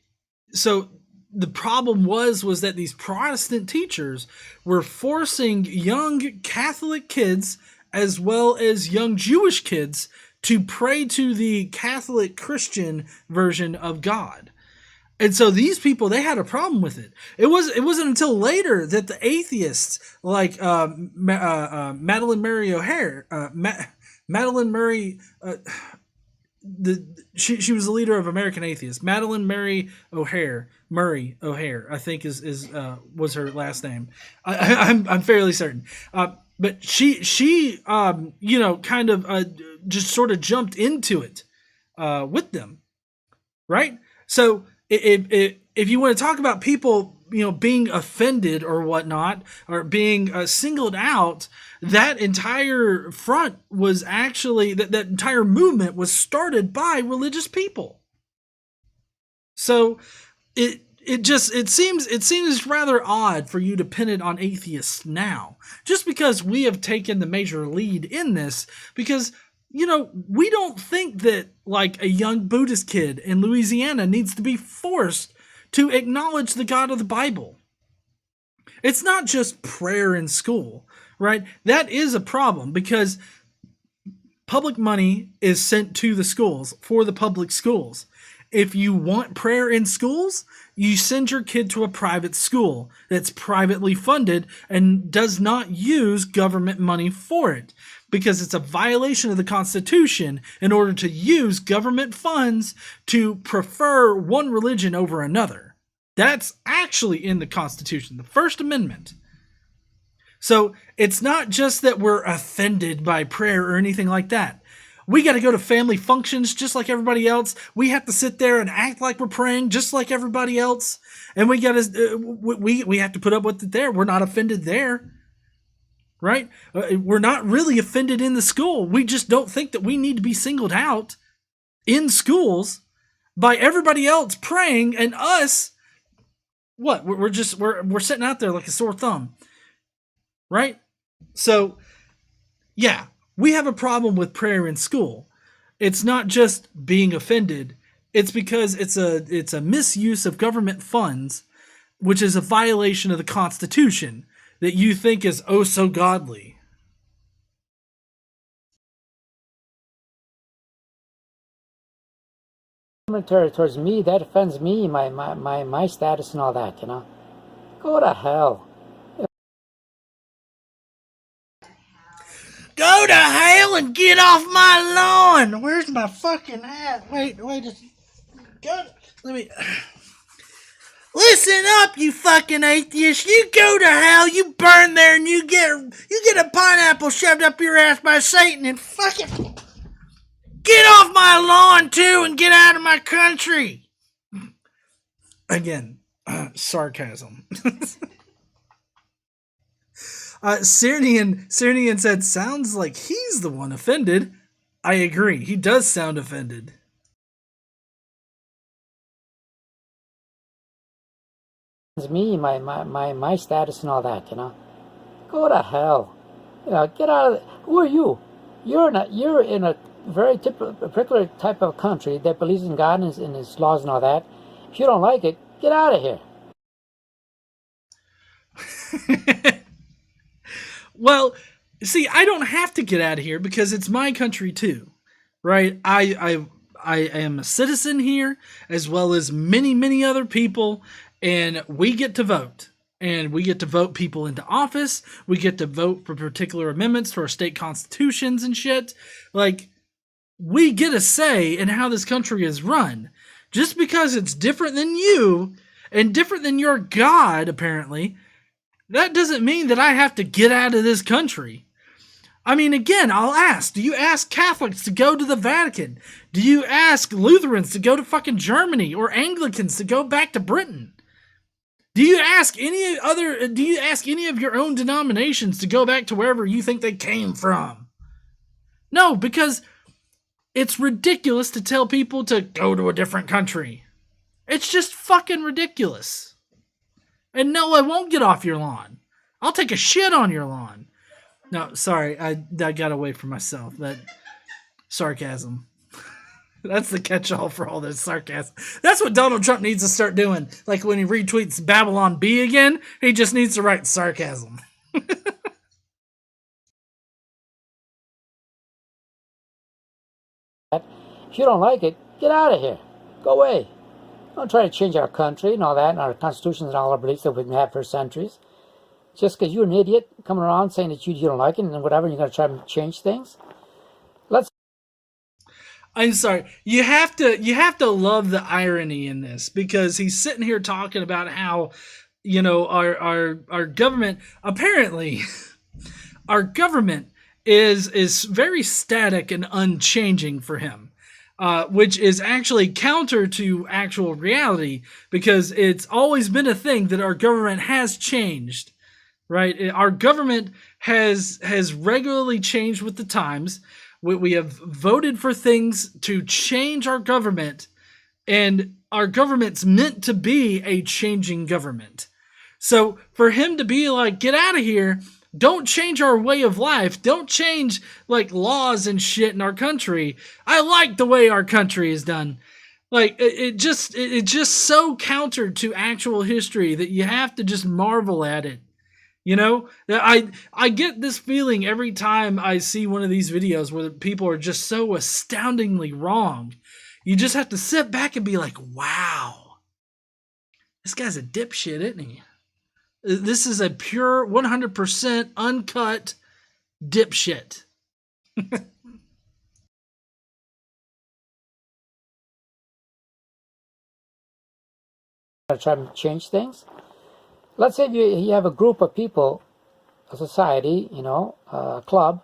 so the problem was that these Protestant teachers were forcing young Catholic kids as well as young Jewish kids to pray to the Catholic Christian version of God. And so these people, they had a problem with it. It wasn't until later that the atheists like Madalyn Murray O'Hair, Madalyn Murray, she was the leader of American Atheists. Madalyn Murray O'Hair, I think was her last name. I'm fairly certain. But she kind of just sort of jumped into it with them, right? So if you want to talk about people, being offended or whatnot, or being singled out, that entire front was actually that entire movement was started by religious people. So it seems rather odd for you to pin it on atheists now, just because we have taken the major lead in this, because we don't think that like a young Buddhist kid in Louisiana needs to be forced to acknowledge the God of the Bible. It's not just prayer in school, right? That is a problem because public money is sent to the schools for the public schools. If you want prayer in schools, you send your kid to a private school that's privately funded and does not use government money for it, because it's a violation of the Constitution in order to use government funds to prefer one religion over another. That's actually in the Constitution, the First Amendment. So it's not just that we're offended by prayer or anything like that. We got to go to family functions just like everybody else. We have to sit there and act like we're praying just like everybody else. And we got to we have to put up with it there. We're not offended there, right? We're not really offended in the school. We just don't think that we need to be singled out in schools by everybody else praying, and us, what? We're sitting out there like a sore thumb, right? So, yeah. We have a problem with prayer in school. It's not just being offended. It's because it's a misuse of government funds, which is a violation of the Constitution that you think is oh so godly. Commentary towards me, that offends me, my status and all that, Go to hell. Go to hell and get off my lawn. Where's my fucking hat? Wait, just let me. Listen up, you fucking atheist. You go to hell, you burn there, and you get a pineapple shoved up your ass by Satan, and fucking get off my lawn too and get out of my country. Again, sarcasm. Sirnian said, sounds like he's the one offended. I agree. He does sound offended. It's me, my status and all that, Go to hell. Get out of it. Who are you? You're in a very particular type of country that believes in God and his laws and all that. If you don't like it, get out of here. Well, see, I don't have to get out of here because it's my country too, right? I am a citizen here as well as many, many other people, and we get to vote. and we get to vote people into office. We get to vote for particular amendments to our state constitutions and shit. Like, we get a say in how this country is run. Just because it's different than you and different than your God, apparently, that doesn't mean that I have to get out of this country. I mean, again, I'll ask, do you ask Catholics to go to the Vatican? Do you ask Lutherans to go to fucking Germany, or Anglicans to go back to Britain? Do you ask any of your own denominations to go back to wherever you think they came from? No, because it's ridiculous to tell people to go to a different country. It's just fucking ridiculous. And no, I won't get off your lawn. I'll take a shit on your lawn. No, sorry, I got away from myself. That sarcasm. That's the catch-all for all this sarcasm. That's what Donald Trump needs to start doing. Like when he retweets Babylon Bee again, he just needs to write sarcasm. If you don't like it, get out of here. Go away. Don't try to change our country and all that, and our constitutions and all our beliefs that we've had for centuries. Just because you're an idiot coming around saying that you don't like it and whatever, you're going to try to change things. I'm sorry. You have to love the irony in this, because he's sitting here talking about how, you know, our government, apparently our government is very static and unchanging for him. Which is actually counter to actual reality, because it's always been a thing that our government has changed, right? Our government has regularly changed with the times. We have voted for things to change our government, and our government's meant to be a changing government. So for him to be like, get out of here, don't change our way of life, don't change like laws and shit in our country. I like the way our country is done. Like it just so counter to actual history that you have to just marvel at it. You know, I get this feeling every time I see one of these videos where people are just so astoundingly wrong. You just have to sit back and be like, wow, this guy's a dipshit, isn't he? This is a pure 100% uncut dipshit. Try to change things. Let's say you have a group of people, a society, you know, a club.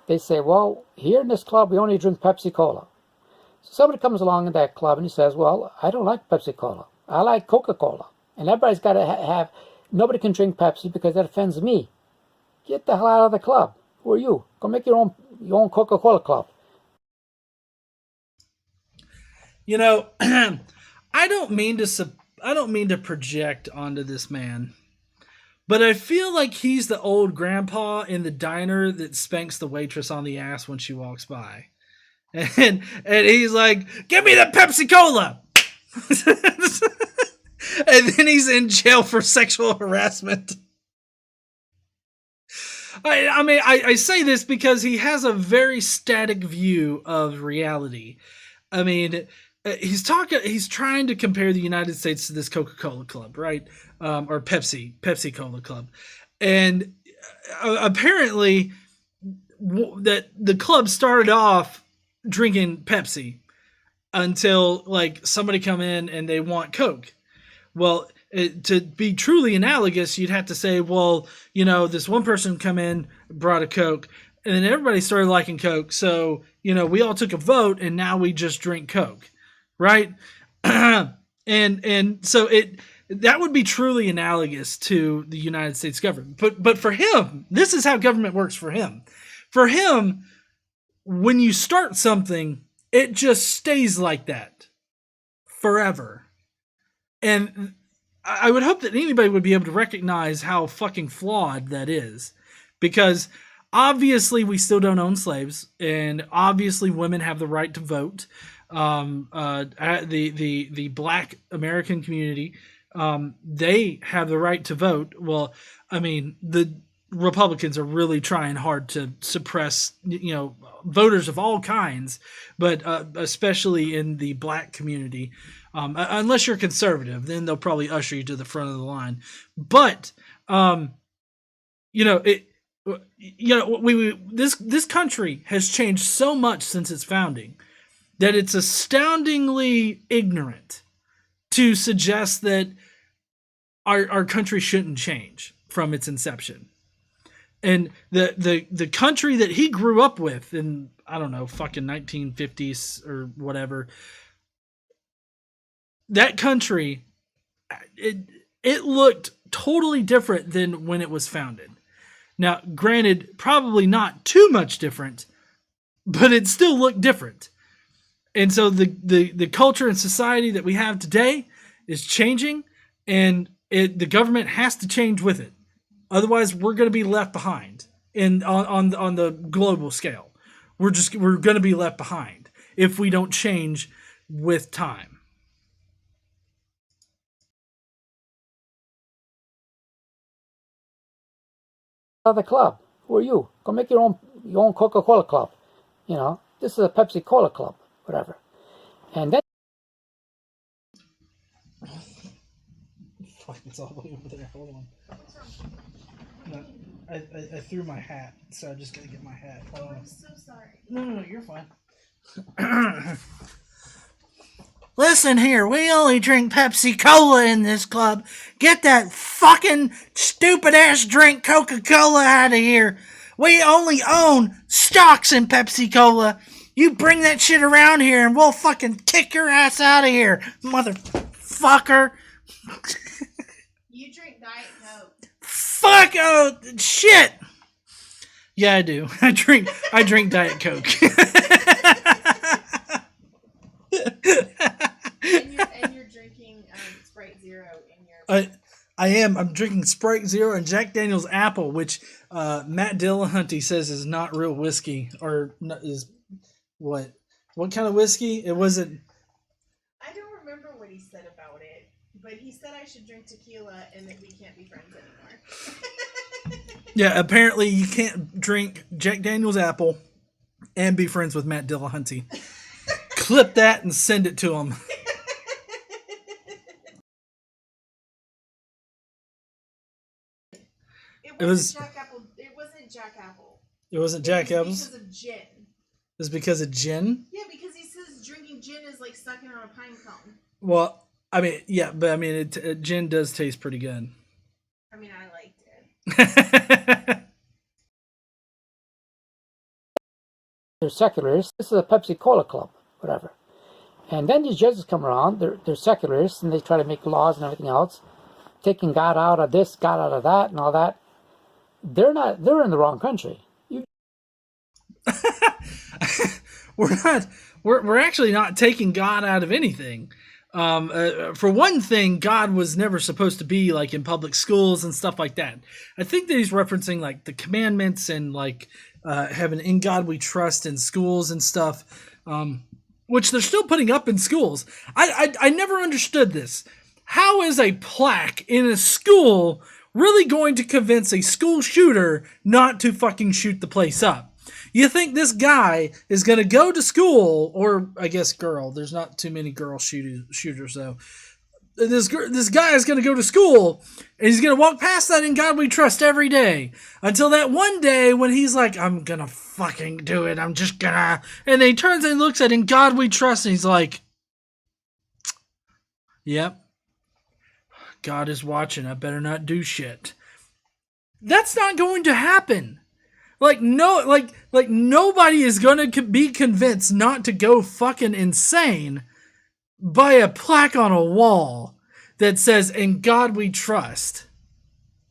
They say, well, here in this club, we only drink Pepsi-Cola. So somebody comes along in that club and he says, well, I don't like Pepsi-Cola. I like Coca-Cola. And everybody's got to have, nobody can drink Pepsi because that offends me. Get the hell out of the club. Who are you? Go make your own Coca-Cola club. You know, I don't mean to project onto this man, but I feel like he's the old grandpa in the diner that spanks the waitress on the ass when she walks by. And he's like, give me the Pepsi-Cola! And then he's in jail for sexual harassment. I mean, I say this because he has a very static view of reality. I mean, he's trying to compare the United States to this Coca-Cola club, right? Or Pepsi-Cola club. And apparently that the club started off drinking Pepsi until like somebody come in and they want Coke. Well, to be truly analogous, you'd have to say, well, you know, this one person come in, brought a Coke, and then everybody started liking Coke. So, you know, we all took a vote and now we just drink Coke. Right? and so that would be truly analogous to the United States government. But for him, this is how government works for him. For him, when you start something, it just stays like that forever. And I would hope that anybody would be able to recognize how fucking flawed that is. Because obviously we still don't own slaves, and obviously women have the right to vote. The Black American community, they have the right to vote. Well, I mean, the Republicans are really trying hard to suppress, you know, voters of all kinds, but especially in the Black community. Unless you're conservative, then they'll probably usher you to the front of the line. But this country has changed so much since its founding that it's astoundingly ignorant to suggest that our country shouldn't change from its inception. And the country that he grew up with in, I don't know, fucking 1950s or whatever, that country, it looked totally different than when it was founded. Now, granted, probably not too much different, but it still looked different. And so the culture and society that we have today is changing, and the government has to change with it. Otherwise, we're going to be left behind on the global scale. We're going to be left behind if we don't change with time. The club. Who are you? Go make your own Coca-Cola club. You know, this is a Pepsi-Cola club, whatever. And then Fuck, it's all the way over there. Hold on. No, I threw my hat, so I just gotta get my hat. Hold on. I'm so sorry. No, you're fine. Listen here, we only drink Pepsi-Cola in this club. Get that fucking stupid-ass drink Coca-Cola out of here. We only own stocks in Pepsi-Cola. You bring that shit around here and we'll fucking kick your ass out of here, motherfucker. You drink Diet Coke. Fuck, oh, shit. Yeah, I do. I drink Diet Coke. and you're drinking Sprite Zero in your... I am. I'm drinking Sprite Zero and Jack Daniel's Apple, which Matt Dillahunty says is not real whiskey, or is what kind of whiskey? It wasn't. I don't remember what he said about it, but he said I should drink tequila and that we can't be friends anymore. Yeah, apparently you can't drink Jack Daniel's Apple and be friends with Matt Dillahunty. Clip that and send it to him. It wasn't Jack Apple. It wasn't Jack Apple. It wasn't Jack Apples? Because of gin. It was because of gin? Yeah, because he says drinking gin is like sucking on a pine cone. Well, I mean, yeah, but I mean, gin does taste pretty good. I mean, I liked it. they're secularists. This is a Pepsi-Cola club, whatever. And then these judges come around. They're secularists, and they try to make laws and everything else, taking God out of this, God out of that, and all that. They're in the wrong country. We're actually not taking God out of anything. For one thing, God was never supposed to be like in public schools and stuff like that. I think that he's referencing like the commandments and like having "In God We Trust" in schools and stuff, which they're still putting up in schools. I never understood this. How is a plaque in a school really going to convince a school shooter not to fucking shoot the place up? You think this guy is going to go to school, or I guess girl, there's not too many girl shooters though. This guy is going to go to school, and he's going to walk past that "In God We Trust" every day, until that one day when he's like, I'm going to fucking do it, I'm just gonna, and then he turns and looks at "In God We Trust," and he's like, yep, God is watching, I better not do shit. That's not going to happen. Like nobody is going to be convinced not to go fucking insane by a plaque on a wall that says "In God We Trust."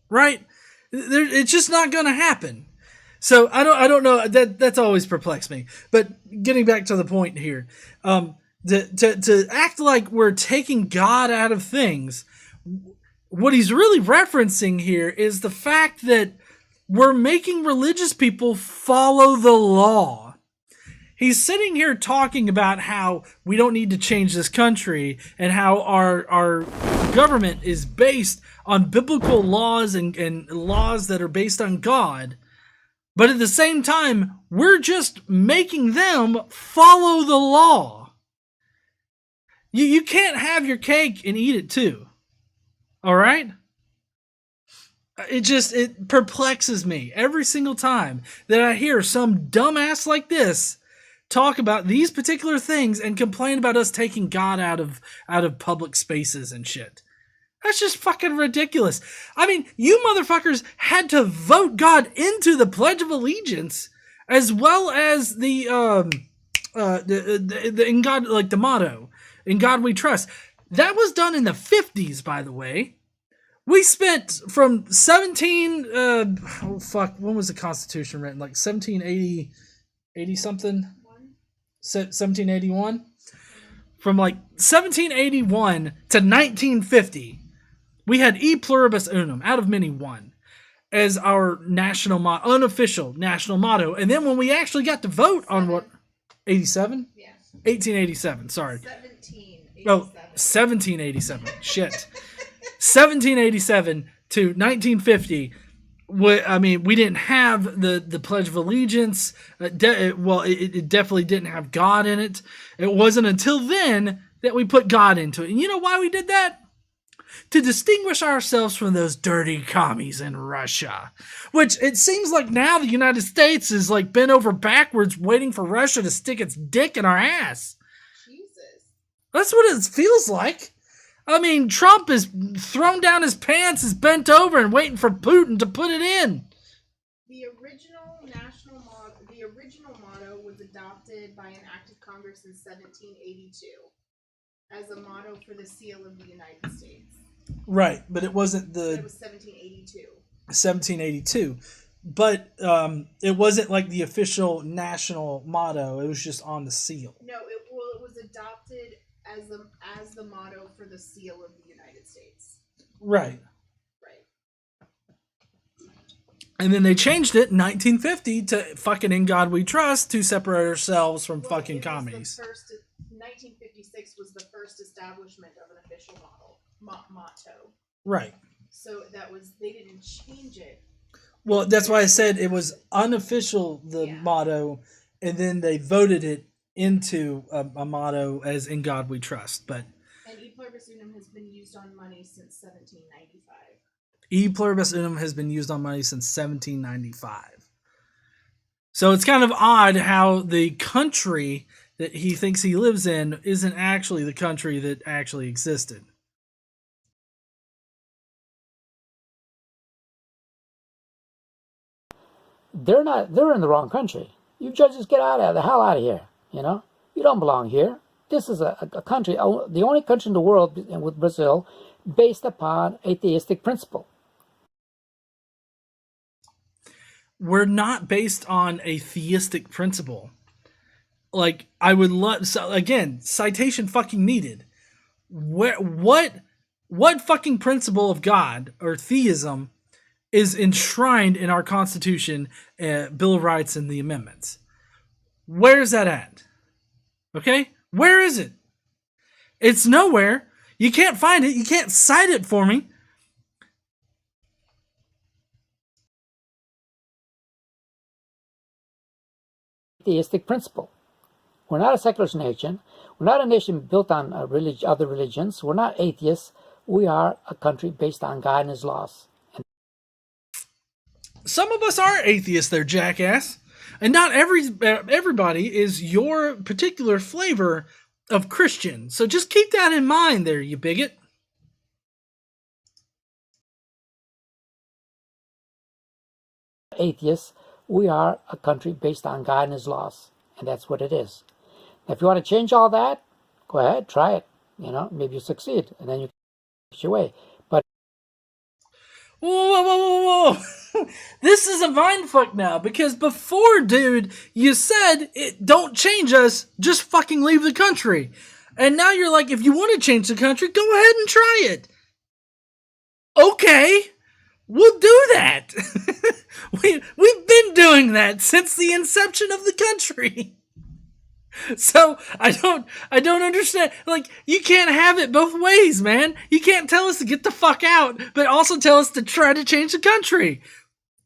Right? It's just not going to happen. So I don't know, that's always perplexed me. But getting back to the point here, to act like we're taking God out of things, what he's really referencing here is the fact that we're making religious people follow the law. He's sitting here talking about how we don't need to change this country and how our government is based on biblical laws and laws that are based on God. But at the same time, we're just making them follow the law. You can't have your cake and eat it too. All right? It perplexes me every single time that I hear some dumbass like this talk about these particular things and complain about us taking God out of public spaces and shit. That's just fucking ridiculous. I mean, you motherfuckers had to vote God into the Pledge of Allegiance as well as the in God, like the motto, "In God We Trust." That was done in the 50s, by the way. We spent from 17 when was the Constitution written? Like 1780 something? 1781? From like 1781 to 1950, we had E pluribus unum, out of many one, as our unofficial national motto. And then when we actually got to vote on what? 87? Yeah. 1887, sorry. 1787. Oh, 1787. Shit. 1787 to 1950. I mean, we didn't have the Pledge of Allegiance. It definitely didn't have God in it. It wasn't until then that we put God into it. And you know why we did that? To distinguish ourselves from those dirty commies in Russia. Which it seems like now the United States is like bent over backwards waiting for Russia to stick its dick in our ass. Jesus. That's what it feels like. I mean, Trump is thrown down his pants, is bent over and waiting for Putin to put it in. The original motto was adopted by an act of Congress in 1782 as a motto for the seal of the United States. Right, but it wasn't It was 1782. 1782. But it wasn't like the official national motto. It was just on the seal. No, it was adopted as the motto for the seal of the United States. Right. Right. And then they changed it in 1950 to fucking "In God We Trust" to separate ourselves from fucking commies. 1956 was the first establishment of an official motto. Right. So they didn't change it. Well, that's why I said it was unofficial, the motto, and then they voted it into a motto as "In God We Trust." But And E pluribus unum has been used on money since 1795. E pluribus unum has been used on money since 1795. So it's kind of odd how the country that he thinks he lives in isn't actually the country that actually existed. They're in the wrong country. You judges get the hell out of here. You know, you don't belong here. This is a country, the only country in the world with Brazil, based upon atheistic principle. We're not based on a theistic principle. Like, I would love, so again, citation fucking needed. What fucking principle of God or theism is enshrined in our Constitution, Bill of Rights, and the amendments? Where is that at? Okay? Where is it? It's nowhere. You can't find it. You can't cite it for me. Theistic principle. We're not a secular nation. We're not a nation built on other religions. We're not atheists. We are a country based on God and His laws. Some of us are atheists there, jackass. And not everybody is your particular flavor of Christian. So just keep that in mind there, you bigot. Atheists, we are a country based on God and His laws. And that's what it is. If you want to change all that, go ahead, try it. You know, maybe you succeed. And then you push your way. But Whoa. This is a mindfuck now, because before, dude, you said don't change us, just fucking leave the country. And now you're like, if you want to change the country, go ahead and try it. Okay, we'll do that. We've been doing that since the inception of the country. So I don't understand. Like, you can't have it both ways, man. You can't tell us to get the fuck out, but also tell us to try to change the country.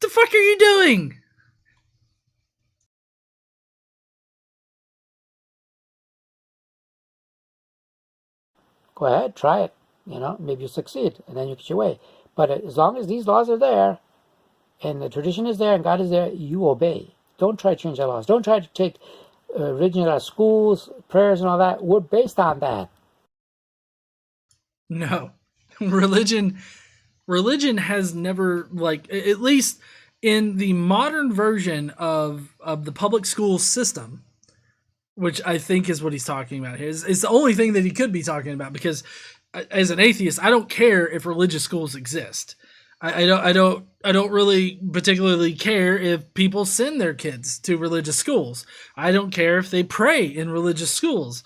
What the fuck are you doing? go ahead, try it. Maybe you succeed, and then you get your way. But as long as these laws are there, and the tradition is there, and God is there, you obey. Don't try to change the laws. Don't try to take religion out of schools, prayers, and all that. We're based on that. No, religion has never, like, at least in the modern version of the public school system, which I think is what he's talking about here. It's the only thing that he could be talking about, because as an atheist, I don't care if religious schools exist. I don't really particularly care if people send their kids to religious schools. I don't care if they pray in religious schools.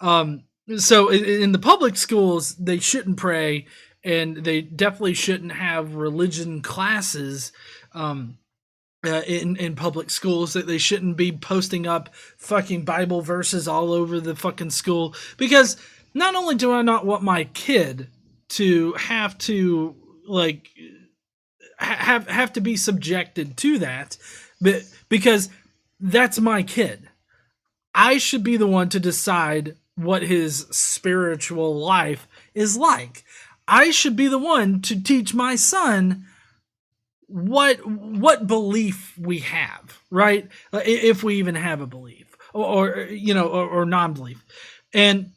So in the public schools, they shouldn't pray, and they definitely shouldn't have religion classes in public schools. That they shouldn't be posting up fucking Bible verses all over the fucking school, because not only do I not want my kid to have to like have to be subjected to that, but because that's my kid, I should be the one to decide what his spiritual life is like. I should be the one to teach my son what belief we have, right? If we even have a belief, or non-belief. And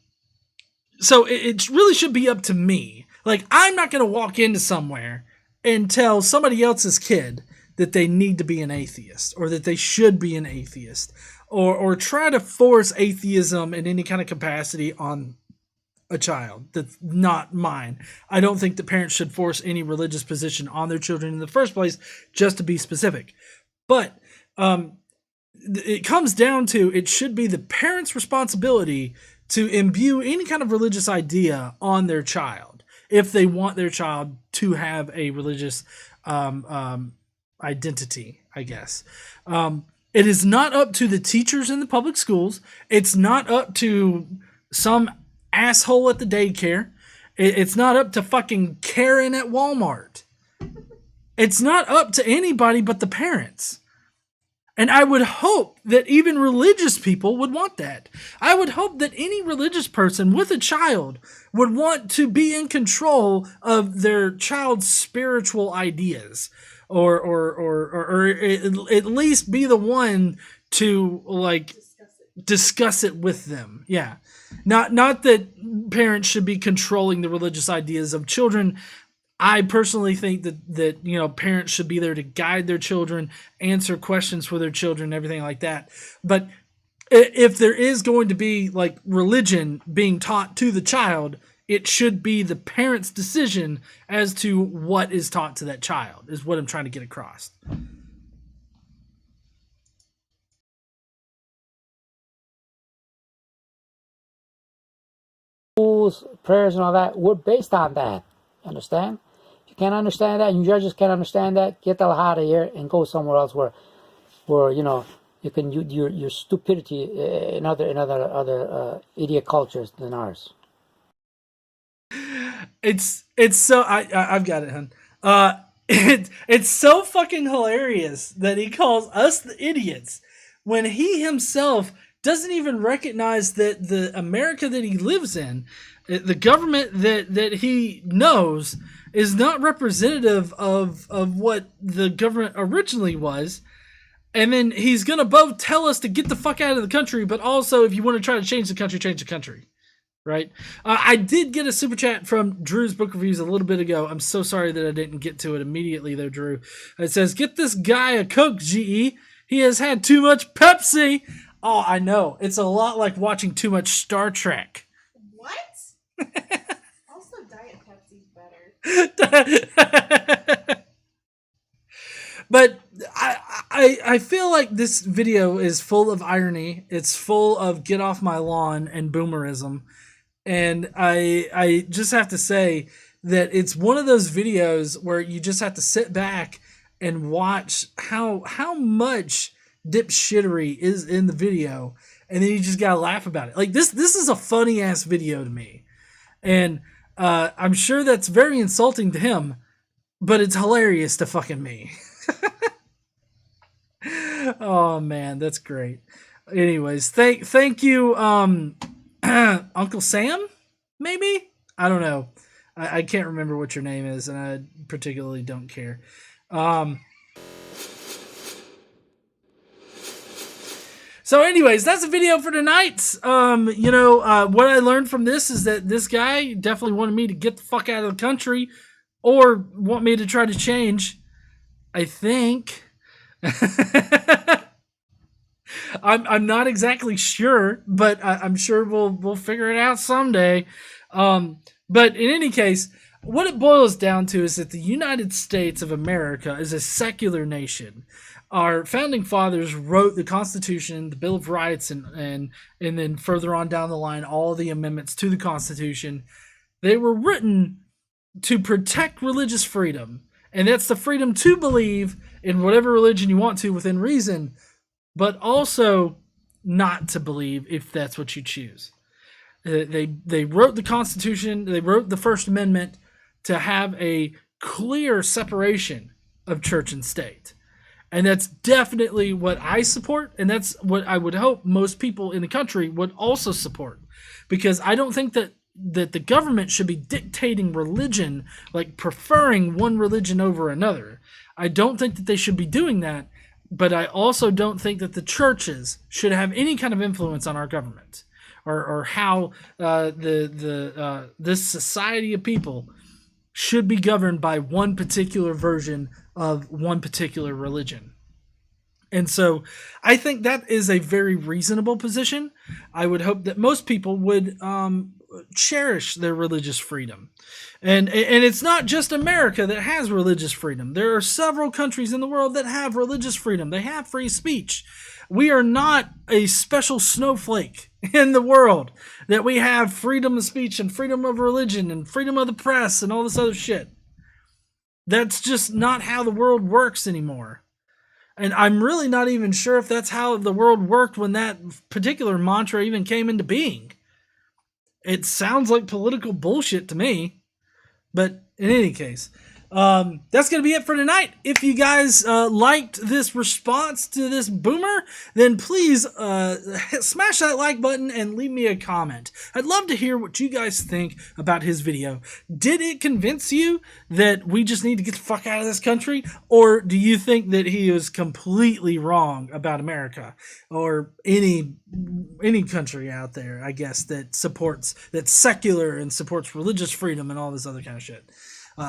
so it really should be up to me. Like, I'm not going to walk into somewhere and tell somebody else's kid that they need to be an atheist, or that they should be an atheist, or try to force atheism in any kind of capacity on a child that's not mine. I don't think that parents should force any religious position on their children in the first place, just to be specific. But it comes down to, it should be the parents' responsibility to imbue any kind of religious idea on their child, if they want their child to have a religious identity, I guess. It is not up to the teachers in the public schools. It's not up to some asshole at the daycare. It's not up to fucking Karen at Walmart. It's not up to anybody but the parents. And I would hope that even religious people would want that. I would hope that any religious person with a child would want to be in control of their child's spiritual ideas, or at least be the one to like discuss it with them. Yeah. Not that parents should be controlling the religious ideas of children. I personally think that parents should be there to guide their children, answer questions for their children, everything like that. But if there is going to be like religion being taught to the child, it should be the parent's decision as to what is taught to that child, is what I'm trying to get across. Schools, prayers, and all that, we're based on that. You understand? If you can't understand that, and your judges can't understand that, get the hell out of here and go somewhere else where you can use your stupidity in other idiot cultures than ours. It's so I've got it, hun. It's so fucking hilarious that he calls us the idiots when he himself doesn't even recognize that the America that he lives in, the government that he knows, is not representative of what the government originally was. And then he's going to both tell us to get the fuck out of the country, but also, if you want to try to change the country, change the country. Right? I did get a super chat from Drew's Book Reviews a little bit ago. I'm so sorry that I didn't get to it immediately, though, Drew. It says, get this guy a Coke, GE. He has had too much Pepsi. Oh, I know. It's a lot like watching too much Star Trek. What? Also, Diet Pepsi's better. But I feel like this video is full of irony. It's full of get off my lawn and boomerism. And I just have to say that it's one of those videos where you just have to sit back and watch how much dipshittery is in the video, and then you just gotta laugh about it. Like this is a funny ass video to me, and I'm sure that's very insulting to him, but it's hilarious to fucking me. Oh man, that's great. Anyways, thank you, Uncle Sam, maybe I don't know. I can't remember what your name is, and I particularly don't care. So anyways, that's the video for tonight. What I learned from this is that this guy definitely wanted me to get the fuck out of the country or want me to try to change. I think. I'm not exactly sure, but I'm sure we'll figure it out someday. But in any case, what it boils down to is that the United States of America is a secular nation. Our founding fathers wrote the Constitution, the Bill of Rights, and then further on down the line, all the amendments to the Constitution. They were written to protect religious freedom. And that's the freedom to believe in whatever religion you want to within reason, but also not to believe if that's what you choose. They wrote the Constitution, they wrote the First Amendment to have a clear separation of church and state. And that's definitely what I support, and that's what I would hope most people in the country would also support. Because I don't think that the government should be dictating religion, like preferring one religion over another. I don't think that they should be doing that, but I also don't think that the churches should have any kind of influence on our government or how this society of people should be governed by one particular version of one particular religion. And so I think that is a very reasonable position. I would hope that most people would cherish their religious freedom. And it's not just America that has religious freedom. There are several countries in the world that have religious freedom. They have free speech. We are not a special snowflake in the world that we have freedom of speech and freedom of religion and freedom of the press and all this other shit. That's just not how the world works anymore. And I'm really not even sure if that's how the world worked when that particular mantra even came into being. It sounds like political bullshit to me. But in any case, that's going to be it for tonight. If you guys liked this response to this boomer, then please smash that like button and leave me a comment. I'd love to hear what you guys think about his video. Did it convince you that we just need to get the fuck out of this country? Or do you think that he was completely wrong about America or any country out there, I guess, that's secular and supports religious freedom and all this other kind of shit?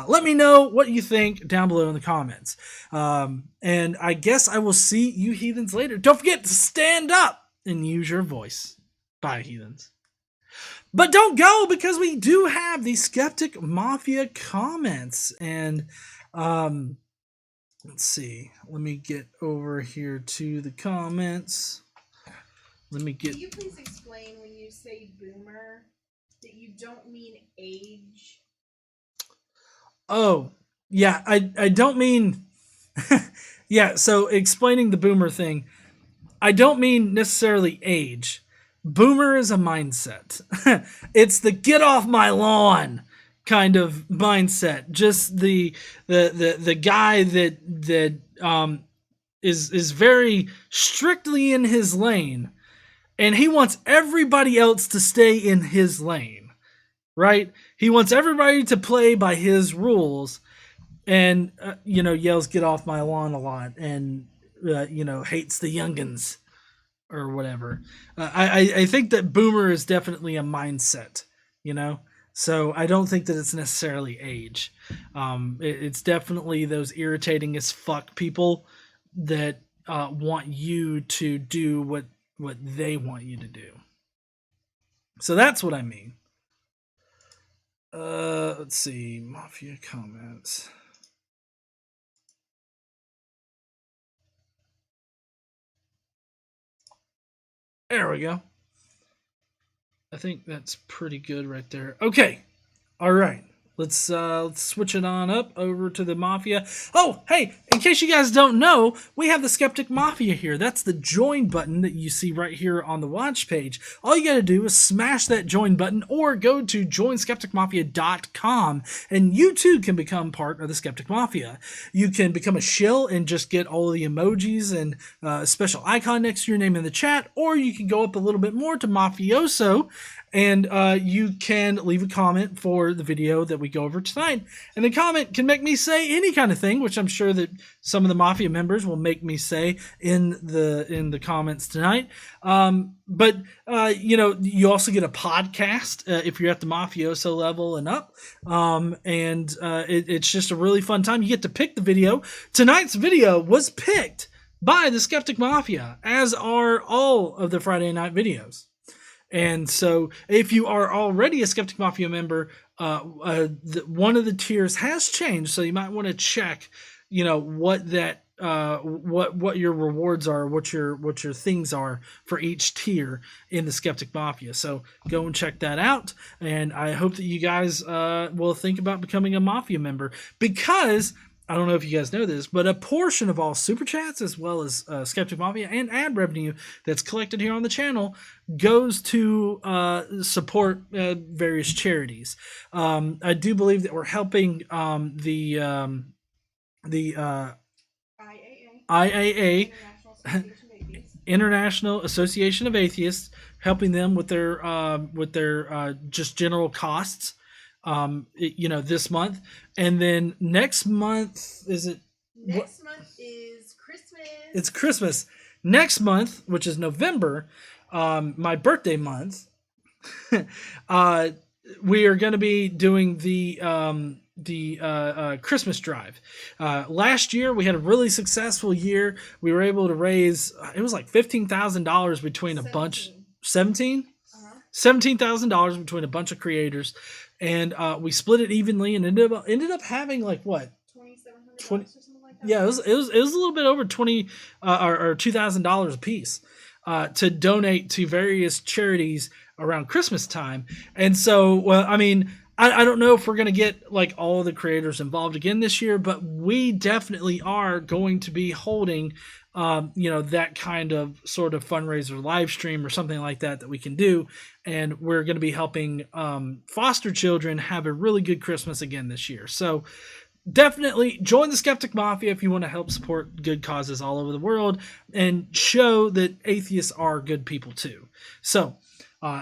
Let me know what you think down below in the comments. And I guess I will see you heathens later. Don't forget to stand up and use your voice. Bye, heathens. But don't go, because we do have the Skeptic Mafia comments. And let's see. Let me get over here to the comments. Can you please explain when you say boomer that you don't mean age? Oh, yeah, I don't mean... yeah, so explaining the boomer thing, I don't mean necessarily age. Boomer is a mindset. It's the get off my lawn kind of mindset. Just the guy that is very strictly in his lane, and he wants everybody else to stay in his lane. Right? He wants everybody to play by his rules, and, yells, get off my lawn a lot, and, hates the youngins or whatever. I think that boomer is definitely a mindset, so I don't think that it's necessarily age. It's definitely those irritating as fuck people that want you to do what they want you to do. So that's what I mean. Let's see, Mafia comments. There we go. I think that's pretty good right there. Okay. All right. Let's switch it on up over to the Mafia. Oh, hey, in case you guys don't know, we have the Skeptic Mafia here. That's the join button that you see right here on the watch page. All you got to do is smash that join button or go to joinskepticmafia.com, and you too can become part of the Skeptic Mafia. You can become a shill and just get all the emojis and a special icon next to your name in the chat, or you can go up a little bit more to Mafioso And you can leave a comment for the video that we go over tonight. And the comment can make me say any kind of thing, which I'm sure that some of the Mafia members will make me say in the comments tonight. But you also get a podcast if you're at the Mafioso level and up. It's just a really fun time. You get to pick the video. Tonight's video was picked by the Skeptic Mafia, as are all of the Friday night videos. And so if you are already a Skeptic Mafia member, one of the tiers has changed. So you might want to check, what that, what your rewards are, what your things are for each tier in the Skeptic Mafia. So go and check that out. And I hope that you guys will think about becoming a Mafia member, because I don't know if you guys know this, but a portion of all super chats, as well as Skeptic Mafia and ad revenue that's collected here on the channel, goes to support various charities. I do believe that we're helping the IAA, International Association of Atheists, helping them with their just general costs. This month, and then next month Next month is Christmas. It's Christmas. Next month, which is November, my birthday month, we are going to be doing the Christmas drive. Last year we had a really successful year. We were able to raise, it was like $15,000 between a bunch, $17,000 between a bunch of creators. And we split it evenly, and ended up having like what, $2,700 or something like that. Yeah, it was a little bit over $20 or $2,000 a piece to donate to various charities around Christmas time. And so, well, I mean, I don't know if we're gonna get like all the creators involved again this year, but we definitely are going to be holding that kind of sort of fundraiser live stream or something like that we can do. And we're going to be helping foster children have a really good Christmas again this year. So definitely join the Skeptic Mafia if you want to help support good causes all over the world and show that atheists are good people too. So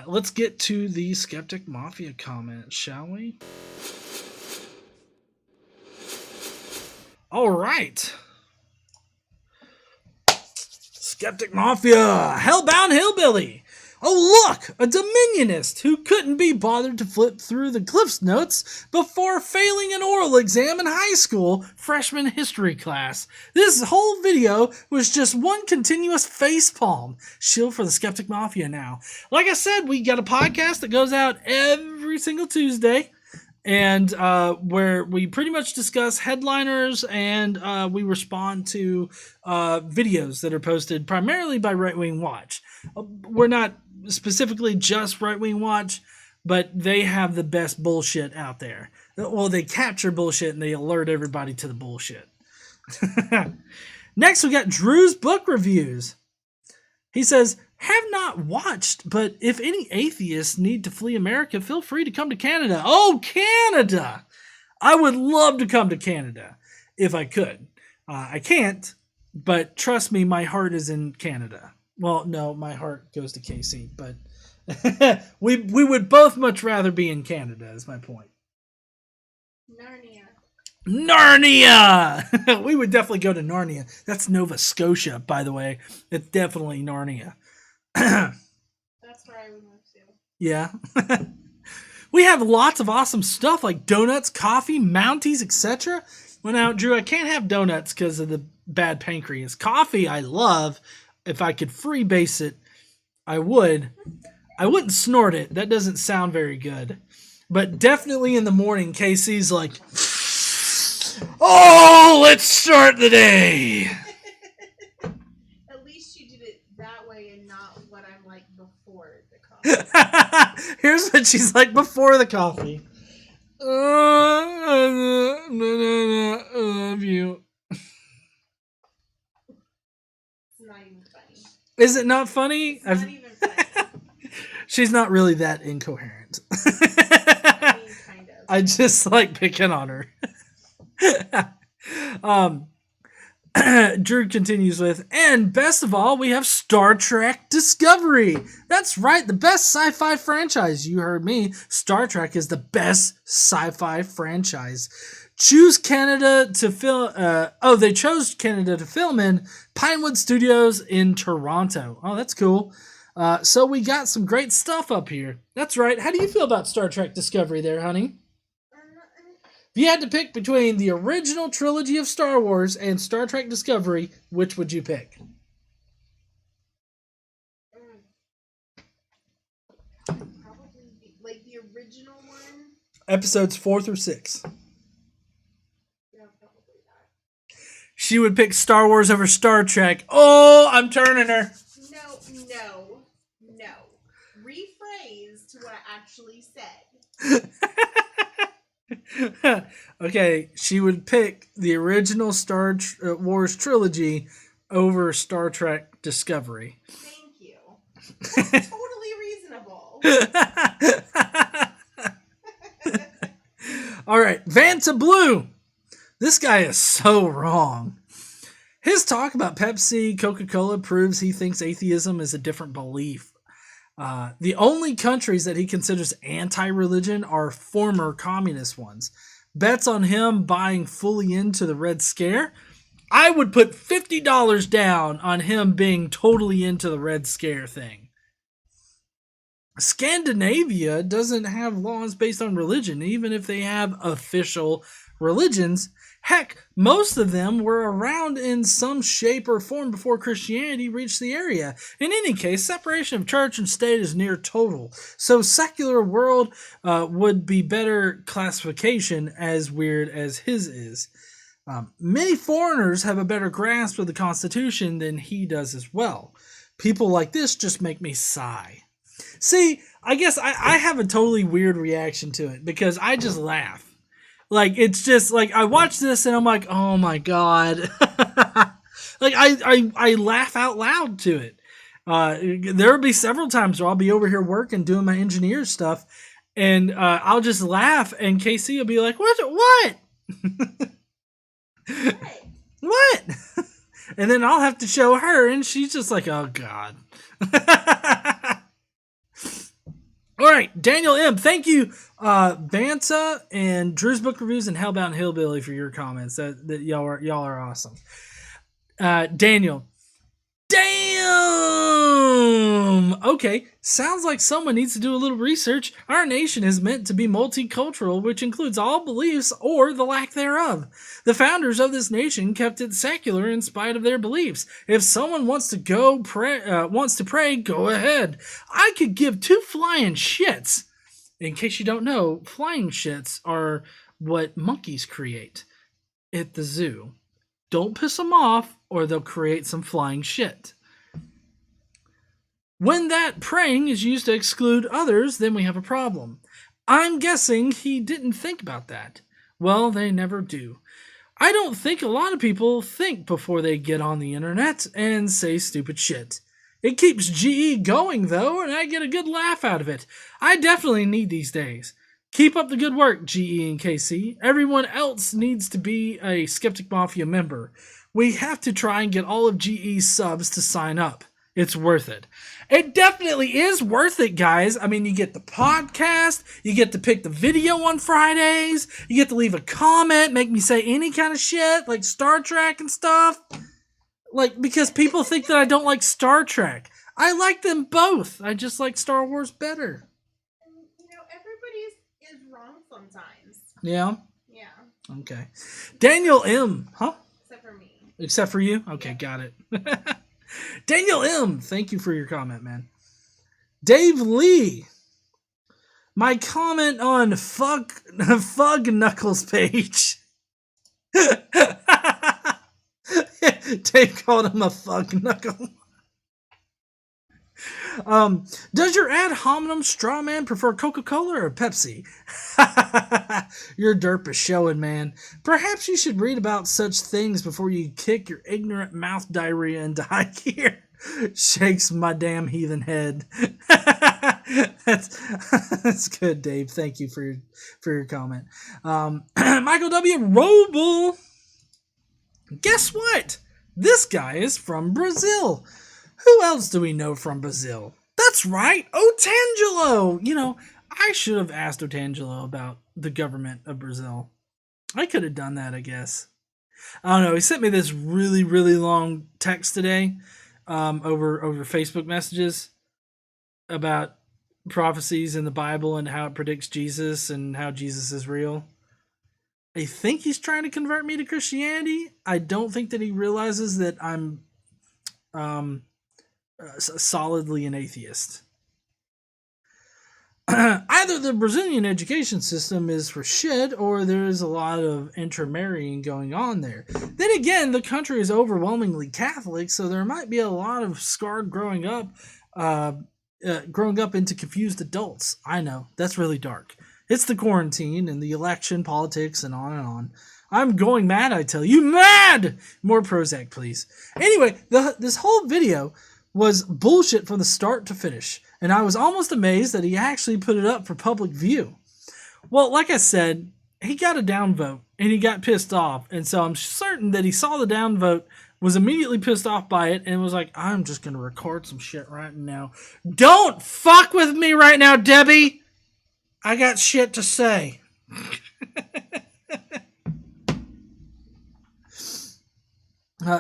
let's get to the Skeptic Mafia comments, shall we? All right. Skeptic Mafia, Hellbound Hillbilly. Oh, look, a Dominionist who couldn't be bothered to flip through the Cliff's Notes before failing an oral exam in high school freshman history class. This whole video was just one continuous facepalm. Shield for the Skeptic Mafia now. Like I said, we got a podcast that goes out every single Tuesday. And where we pretty much discuss headliners, and we respond to videos that are posted primarily by Right Wing Watch. We're not specifically just Right Wing Watch, but they have the best bullshit out there. Well, they capture bullshit and they alert everybody to the bullshit. Next, we got Drew's book reviews. He says, have not watched, but if any atheists need to flee America, feel free to come to Canada. Oh, Canada! I would love to come to Canada if I could. I can't, but trust me, my heart is in Canada. Well, no, my heart goes to KC, but we would both much rather be in Canada, is my point. Narnia! We would definitely go to Narnia. That's Nova Scotia, by the way. It's definitely Narnia. That's where I would move to. Yeah. We have lots of awesome stuff like donuts, coffee, Mounties, etc. Well, now, Drew, I can't have donuts because of the bad pancreas. Coffee, I love. If I could freebase it, I would. I wouldn't snort it. That doesn't sound very good. But definitely in the morning, KC's like, oh, let's start the day. At least you did it that way and not what I'm like before the coffee. Here's what she's like before the coffee. I love you. It's not even funny. Is it not funny? It's not even funny. She's not really that incoherent. I mean, kind of. I just like picking on her. Drew continues with, and best of all, we have Star Trek Discovery. That's right, the best sci-fi franchise. You heard me. Star Trek is the best sci-fi franchise. Choose Canada to film. They chose Canada to film in Pinewood Studios in Toronto. Oh, that's cool. So we got some great stuff up here. That's right. How do you feel about Star Trek Discovery there, honey? If you had to pick between the original trilogy of Star Wars and Star Trek Discovery, which would you pick? Probably like the original one. Episodes 4 through 6. Yeah, probably that. She would pick Star Wars over Star Trek. Oh, I'm turning her. No. Rephrase to what I actually said. Okay, she would pick the original Star Wars trilogy over Star Trek Discovery. Thank you. That's totally reasonable. All right, Vanta Blue. This guy is so wrong. His talk about Pepsi, Coca-Cola proves he thinks atheism is a different belief. The only countries that he considers anti-religion are former communist ones. Bets on him buying fully into the Red Scare? I would put $50 down on him being totally into the Red Scare thing. Scandinavia doesn't have laws based on religion, even if they have official religions. Heck, most of them were around in some shape or form before Christianity reached the area. In any case, separation of church and state is near total. So secular world would be better classification, as weird as his is. Many foreigners have a better grasp of the Constitution than he does as well. People like this just make me sigh. See, I guess I have a totally weird reaction to it because I just laugh. Like, it's just, like, I watch this and I'm like, oh my God. Like, I laugh out loud to it. There will be several times where I'll be over here working, doing my engineer stuff, and I'll just laugh, and Casey will be like, what? What? And then I'll have to show her, and she's just like, oh God. All right, Daniel M. Thank you, Vanta and Drew's Book Reviews and Hellbound Hillbilly for your comments. That y'all are awesome. Daniel. Damn! Okay, sounds like someone needs to do a little research. Our nation is meant to be multicultural, which includes all beliefs or the lack thereof. The founders of this nation kept it secular in spite of their beliefs. If someone wants to pray, go ahead. I could give two flying shits. In case you don't know, flying shits are what monkeys create at the zoo. Don't piss them off, or they'll create some flying shit. When that praying is used to exclude others, then we have a problem. I'm guessing he didn't think about that. Well, they never do. I don't think a lot of people think before they get on the internet and say stupid shit. It keeps GE going, though, and I get a good laugh out of it. I definitely need these days. Keep up the good work, GE and KC. Everyone else needs to be a Skeptic Mafia member. We have to try and get all of GE's subs to sign up. It's worth it. It definitely is worth it, guys. I mean, you get the podcast, you get to pick the video on Fridays, you get to leave a comment, make me say any kind of shit, like Star Trek and stuff. Like, because people think that I don't like Star Trek. I like them both. I just like Star Wars better. Everybody is wrong sometimes. Yeah? Yeah. Okay. Daniel M. Huh? Except for me. Except for you? Okay, got it. Daniel M. Thank you for your comment, man. Dave Lee. My comment on Fug Knuckles page. Dave called him a Fug Knuckle. Does your ad hominem straw man prefer Coca-Cola or Pepsi? Your derp is showing, man. Perhaps you should read about such things before you kick your ignorant mouth diarrhea into high gear. Shakes my damn heathen head. That's good, Dave. Thank you for your comment. Michael W. Roble. Guess what? This guy is from Brazil. Who else do we know from Brazil? That's right, Otangelo. You know, I should have asked Otangelo about the government of Brazil. I could have done that, I guess. I don't know. He sent me this really, really long text today over Facebook messages about prophecies in the Bible and how it predicts Jesus and how Jesus is real. I think he's trying to convert me to Christianity. I don't think that he realizes that I'm solidly an atheist. Either the Brazilian education system is for shit, or there is a lot of intermarrying going on there. Then again, the country is overwhelmingly Catholic, so there might be a lot of scarred growing up into confused adults. I know, that's really dark. It's the quarantine and the election, politics, and on and on. I'm going mad, I tell you. Mad! More Prozac, please. Anyway, this whole video was bullshit from the start to finish, and I was almost amazed that he actually put it up for public view. Well, like I said, he got a downvote, and he got pissed off, and so I'm certain that he saw the downvote, was immediately pissed off by it, and was like, I'm just going to record some shit right now. Don't fuck with me right now, Debbie! I got shit to say.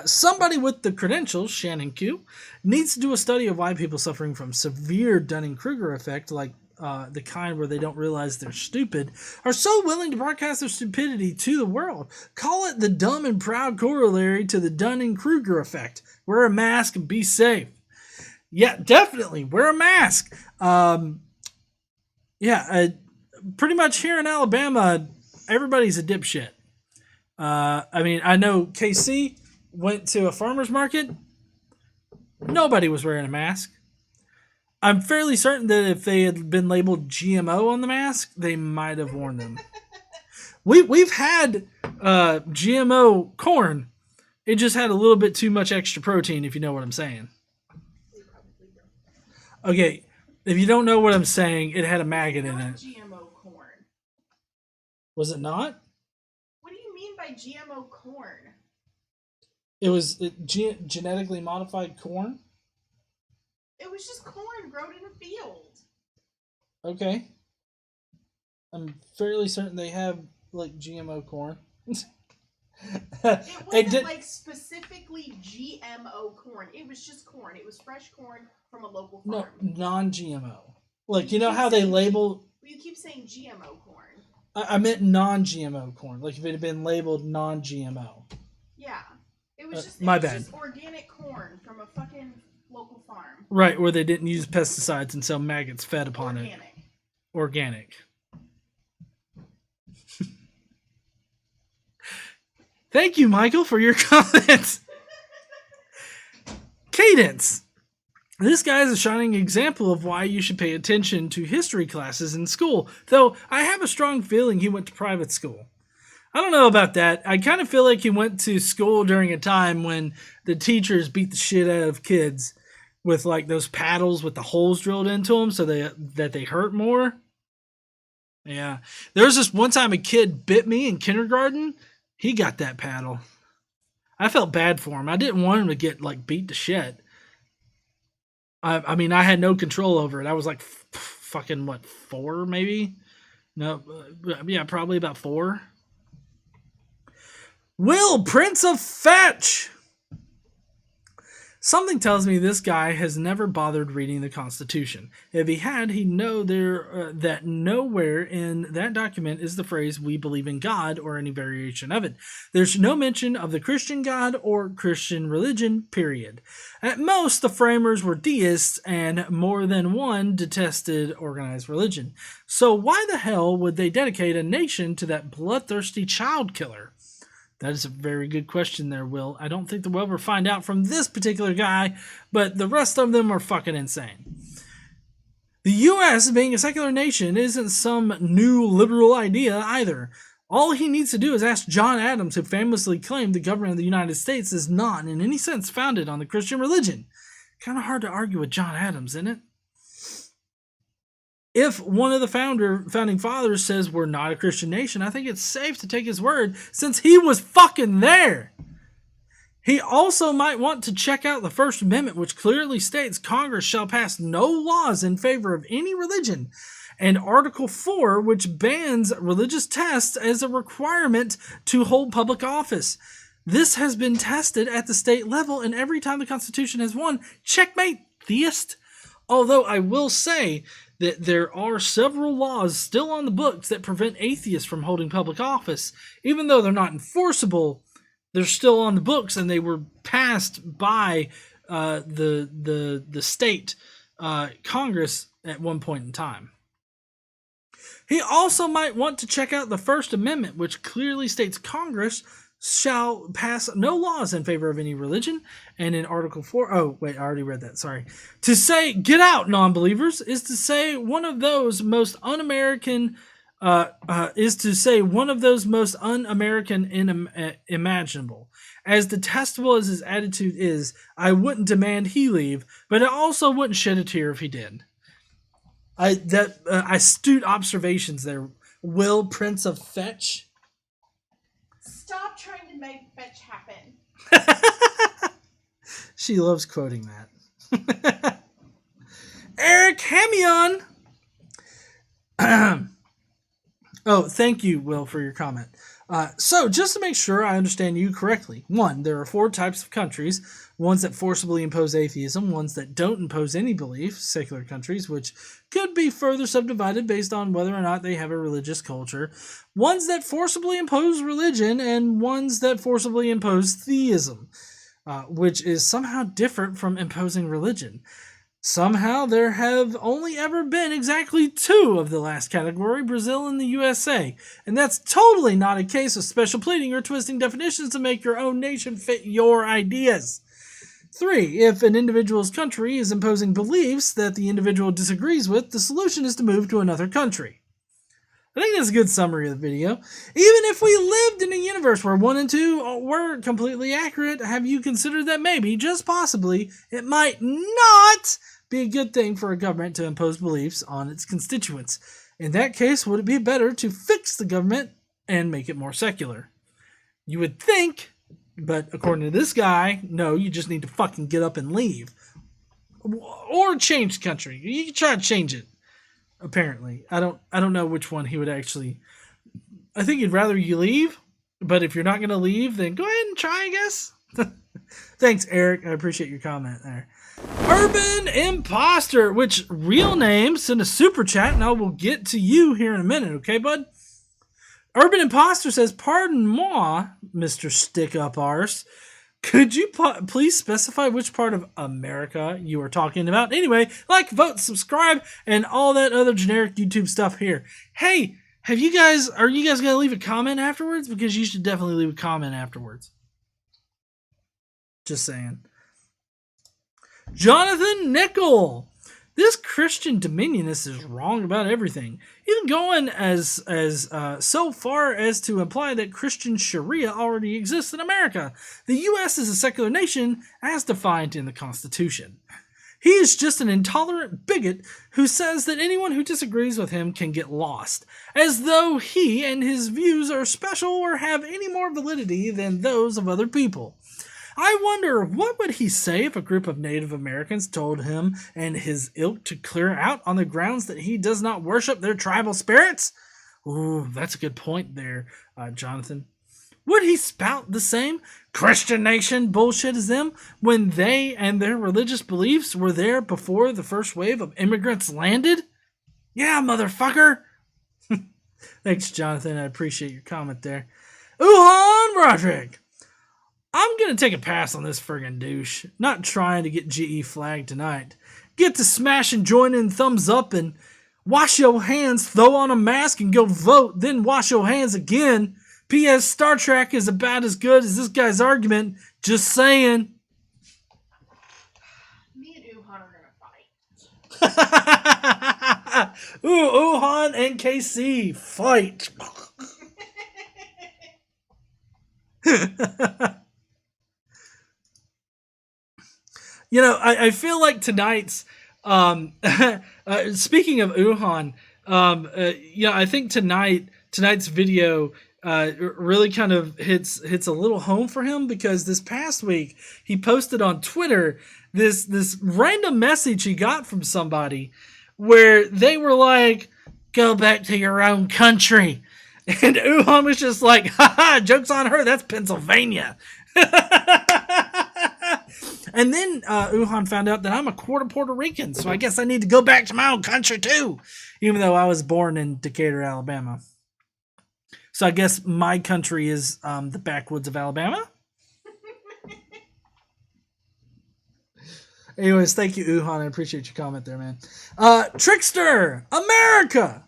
Somebody with the credentials, Shannon Q, needs to do a study of why people suffering from severe Dunning-Kruger effect, like the kind where they don't realize they're stupid, are so willing to broadcast their stupidity to the world. Call it the dumb and proud corollary to the Dunning-Kruger effect. Wear a mask and be safe. Yeah, definitely. Wear a mask. Pretty much here in Alabama, everybody's a dipshit. I mean, I know KC went to a farmer's market. Nobody was wearing a mask. I'm fairly certain that if they had been labeled GMO on the mask, they might have worn them. We've had GMO corn. It just had a little bit too much extra protein, if you know what I'm saying. Okay, if you don't know what I'm saying, it had a maggot in it. GMO corn. Was it not? What do you mean by GMO corn? It was genetically modified corn? It was just corn grown in a field. Okay. I'm fairly certain they have, like, GMO corn. It wasn't like specifically GMO corn. It was just corn. It was fresh corn from a local farm. No, non-GMO. Like, you know how they label... You keep saying GMO corn. I meant non-GMO corn. Like, if it had been labeled non-GMO. Yeah. It was just, just organic corn from a fucking local farm. Right, where they didn't use pesticides and so maggots fed upon it. Organic. Thank you, Michael, for your comments. Cadence. This guy is a shining example of why you should pay attention to history classes in school, though I have a strong feeling he went to private school. I don't know about that. I kind of feel like he went to school during a time when the teachers beat the shit out of kids with like those paddles with the holes drilled into them so that they hurt more. Yeah. There was this one time a kid bit me in kindergarten. He got that paddle. I felt bad for him. I didn't want him to get like beat to shit. I mean, I had no control over it. I was like fucking, what, 4 maybe? No, yeah, probably about 4. Will, Prince of Fetch! Something tells me this guy has never bothered reading the Constitution. If he had, he'd know that nowhere in that document is the phrase, "we believe in God," or any variation of it. There's no mention of the Christian God or Christian religion, period. At most, the framers were deists, and more than one detested organized religion. So why the hell would they dedicate a nation to that bloodthirsty child killer? That is a very good question there, Will. I don't think that we'll ever find out from this particular guy, but the rest of them are fucking insane. The U.S. being a secular nation isn't some new liberal idea either. All he needs to do is ask John Adams, who famously claimed the government of the United States is not in any sense founded on the Christian religion. Kind of hard to argue with John Adams, isn't it? If one of the founding fathers says we're not a Christian nation, I think it's safe to take his word since he was fucking there. He also might want to check out the First Amendment, which clearly states Congress shall pass no laws in favor of any religion, and Article 4, which bans religious tests as a requirement to hold public office. This has been tested at the state level, and every time the Constitution has won, checkmate, theist. Although I will say that there are several laws still on the books that prevent atheists from holding public office. Even though they're not enforceable, they're still on the books, and they were passed by the state Congress at one point in time. He also might want to check out the First Amendment, which clearly states Congress shall pass no laws in favor of any religion. And in Article 4, oh, wait, I already read that, sorry. To say, get out, non-believers, is to say one of those most un-American, imaginable. As detestable as his attitude is, I wouldn't demand he leave, but I also wouldn't shed a tear if he did. Astute observations there. Will, Prince of Fetch. Stop trying to make fetch happen. She loves quoting that. Eric Hamion. Oh, thank you, Will, for your comment. So, just to make sure I understand you correctly. 1, there are 4 types of countries. Ones that forcibly impose atheism, ones that don't impose any belief, secular countries, which could be further subdivided based on whether or not they have a religious culture. Ones that forcibly impose religion, and ones that forcibly impose theism, which is somehow different from imposing religion. Somehow there have only ever been exactly 2 of the last category, Brazil and the USA. And that's totally not a case of special pleading or twisting definitions to make your own nation fit your ideas. 3, if an individual's country is imposing beliefs that the individual disagrees with, the solution is to move to another country. I think that's a good summary of the video. Even if we lived in a universe where 1 and 2 were completely accurate, have you considered that maybe, just possibly, it might not be a good thing for a government to impose beliefs on its constituents? In that case, would it be better to fix the government and make it more secular? You would think, but according to this guy, no, you just need to fucking get up and leave. Or change the country. You can try to change it. Apparently. I don't know which one he would actually. I think he'd rather you leave, but if you're not going to leave, then go ahead and try, I guess. Thanks, Eric. I appreciate your comment there. Urban Imposter, which real name, send a super chat, and I will get to you here in a minute, okay, bud? Urban Imposter says, pardon moi, Mr. Stick-Up-Arse. Could you please specify which part of America you are talking about? Anyway, like, vote, subscribe, and all that other generic YouTube stuff here. Hey, are you guys going to leave a comment afterwards? Because you should definitely leave a comment afterwards. Just saying. Jonathan Nickel. This Christian dominionist is wrong about everything, even going as so far as to imply that Christian Sharia already exists in America. The U.S. is a secular nation as defined in the Constitution. He is just an intolerant bigot who says that anyone who disagrees with him can get lost, as though he and his views are special or have any more validity than those of other people. I wonder, what would he say if a group of Native Americans told him and his ilk to clear out on the grounds that he does not worship their tribal spirits? Ooh, that's a good point there, Jonathan. Would he spout the same Christian nation bullshit as them when they and their religious beliefs were there before the first wave of immigrants landed? Yeah, motherfucker! Thanks, Jonathan. I appreciate your comment there. Uhan Roderick! I'm going to take a pass on this friggin' douche. Not trying to get GE flagged tonight. Get to smash and join in, thumbs up, and wash your hands, throw on a mask, and go vote, then wash your hands again. P.S. Star Trek is about as good as this guy's argument. Just saying. Me and Uhan are going to fight. Ooh, Uhan and KC, fight. You know, I feel like tonight's, speaking of Uhan, I think tonight's video really kind of hits a little home for him, because this past week he posted on Twitter this random message he got from somebody where they were like, "Go back to your own country," and Uhan was just like, "Haha, joke's on her. That's Pennsylvania." And then Uhan found out that I'm a quarter Puerto Rican, so I guess I need to go back to my own country too, even though I was born in Decatur, Alabama. So I guess my country is the backwoods of Alabama. Anyways, thank you, Uhan. I appreciate your comment there, man. Trickster, America,